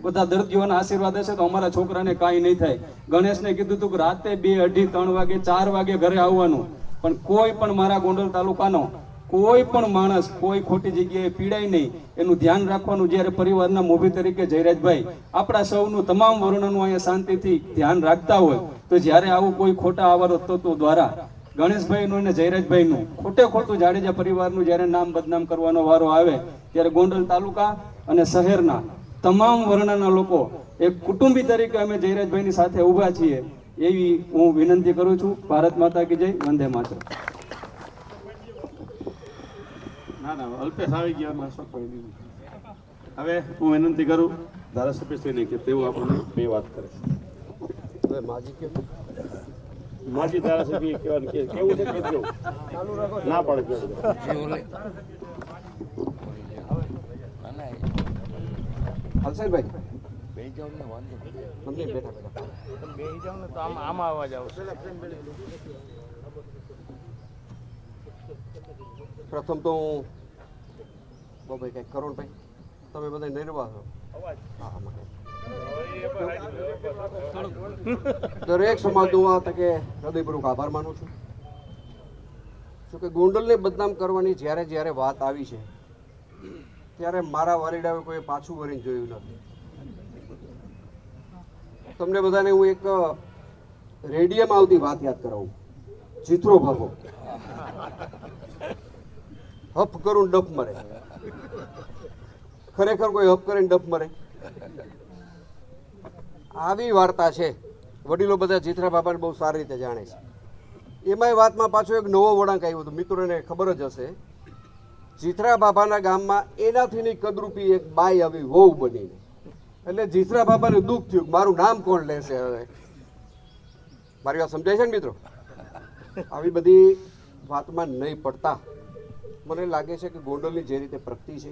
બધા દર્દીઓના આશીર્વાદ હશે તો અમારા છોકરાને કાંઈ નહીં થાય. ગણેશને કીધું હતું કે રાતે 2, 2:30, 3 વાગે 4 વાગે ઘરે આવવાનું, પણ કોઈ પણ મારા ગોંડલ તાલુકાનો કોઈ પણ માણસ કોઈ ખોટી જગ્યાએ પીડાય નહીં એનું ધ્યાન રાખવાનું. જ્યારે પરિવારના મોભી તરીકે જયરાજભાઈ આપણા સૌનું તમામ વર્ણનું અહીંયા શાંતિથી ધ્યાન રાખતા હોય તો જ્યારે આવું કોઈ ખોટા આવારો તત્વો દ્વારા ગણેશભાઈનું અને જયરાજભાઈનું ખોટું જાડેજા પરિવારનું જ્યારે નામ બદનામ કરવાનો વારો આવે ત્યારે ગોંડલ તાલુકા અને શહેરના તમામ વર્ણના લોકો એક કુટુંબી તરીકે અમે જયરાજભાઈની સાથે ઊભા છીએ એવી હું વિનંતી કરું છું. ભારત માતા કી જય, વંદે માતરમ. ના અલ્પેશ આવી ગયા. હવે હું વિનંતી કરું ધારાસભ્યશ્રીને કે તેઓ આપણને 2 વાત કરે. હવે માજી ધારાસભ્ય કેવું છે કહેજો. ના પડે હલસેનભાઈ પ્રથમ તો હું બાબાઈ કઈ કરુણભાઈ તમે બધા નિર્વાહ છો. દરેક સમાજનું આ તકે હૃદયપૂર્વક આભાર માનું છું. જો કે ગોંડલને બદનામ કરવાની જ્યારે વાત આવી છે ત્યારે મારા વાલીડાએ કોઈ પાછું વળીને જોયું નથી. તમને બધાને હું એક રેડિયમમાં આવતી વાત યાદ કરાવું. ચિત્રો ભાગો હપ કરું ડપ મરે. ખરેખર કોઈ હપ કરીને ડપ મરે? આવી વાર્તા છે. વડીલો બધા જીથરા બાબાને બહુ સારી રીતે જાણે છે. એમાંય વાતમાં પાછો એક નવો વળાંક આવ્યો હતો. મિત્રોને ખબર જ હશે, જીથરા બાબાના ગામમાં એનાથીની કદરૂપી એક બાઈ આવી વહુ બનીને, એટલે જીથરા બાબાને દુઃખ થયું મારું નામ કોણ લેશે. હવે મારી વાત સમજાય છે ને મિત્રો? આવી બધી વાતમાં નહીં પડતા મને લાગે છે કે ગોંડલની જે રીતે પ્રગતિ છે,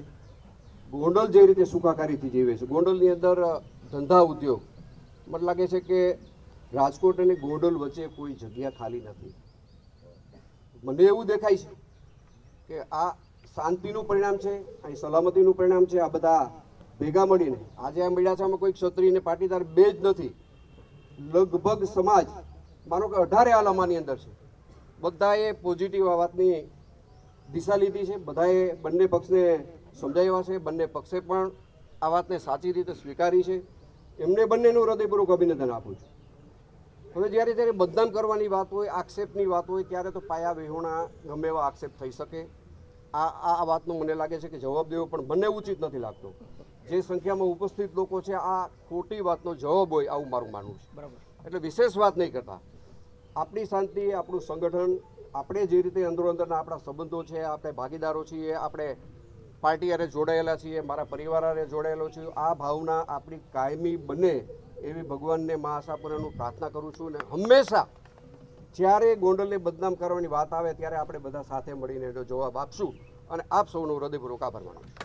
ગોંડલ જે રીતે સુખાકારીથી જીવે છે, ગોંડલની અંદર ધંધા ઉદ્યોગ, મને લાગે છે કે રાજકોટ અને ગોંડલ વચ્ચે કોઈ જગ્યા ખાલી નથી. મને એવું દેખાય છે કે આ શાંતિનું પરિણામ છે, અહીં સલામતીનું પરિણામ છે. આ બધા ભેગા મળીને આજે આ મળ્યા છે, આમાં કોઈ ક્ષત્રિય અને પાટીદાર બે જ નથી. લગભગ સમાજ માનો કે 18 આલામાની અંદર છે. બધાએ પોઝિટિવ આ વાતની દિશા લીધી છે. બધાએ બંને પક્ષને સમજાવ્યા છે. બંને પક્ષે પણ આ વાતને સાચી રીતે સ્વીકારી છે. એમને બંનેનું હૃદયપૂર્વક અભિનંદન આપું છું. હવે જ્યારે બદનામ કરવાની વાત હોય, આક્ષેપની વાત હોય, ત્યારે તો પાયા વિહોણા ગમે એવા આક્ષેપ થઈ શકે. આ વાતનો મને લાગે છે કે જવાબ દેવો પણ મને ઉચિત નથી લાગતો. જે સંખ્યામાં ઉપસ્થિત લોકો છે, આ ખોટી વાતનો જવાબ હોય આવું મારું માનવું છે. એટલે વિશેષ વાત નહીં કરતા. આપણી શાંતિ, આપણું સંગઠન, આપણે જે રીતે અંદરોઅંદરના આપણા સંબંધો છે, આપણે ભાગીદારો છીએ, આપણે પાર્ટી હારે જોડાયેલા છીએ, મારા પરિવાર હારે જોડાયેલો છું, આ ભાવના આપણી કાયમી બને એવી ભગવાનને મા આશાપુરાનું પ્રાર્થના કરું છું. અને હંમેશા જ્યારે ગોંડલને બદનામ કરવાની વાત આવે ત્યારે આપણે બધા સાથે મળીને એનો જવાબ આપશું. અને આપ સૌનો હૃદયપૂર્વક આભાર માનું છું.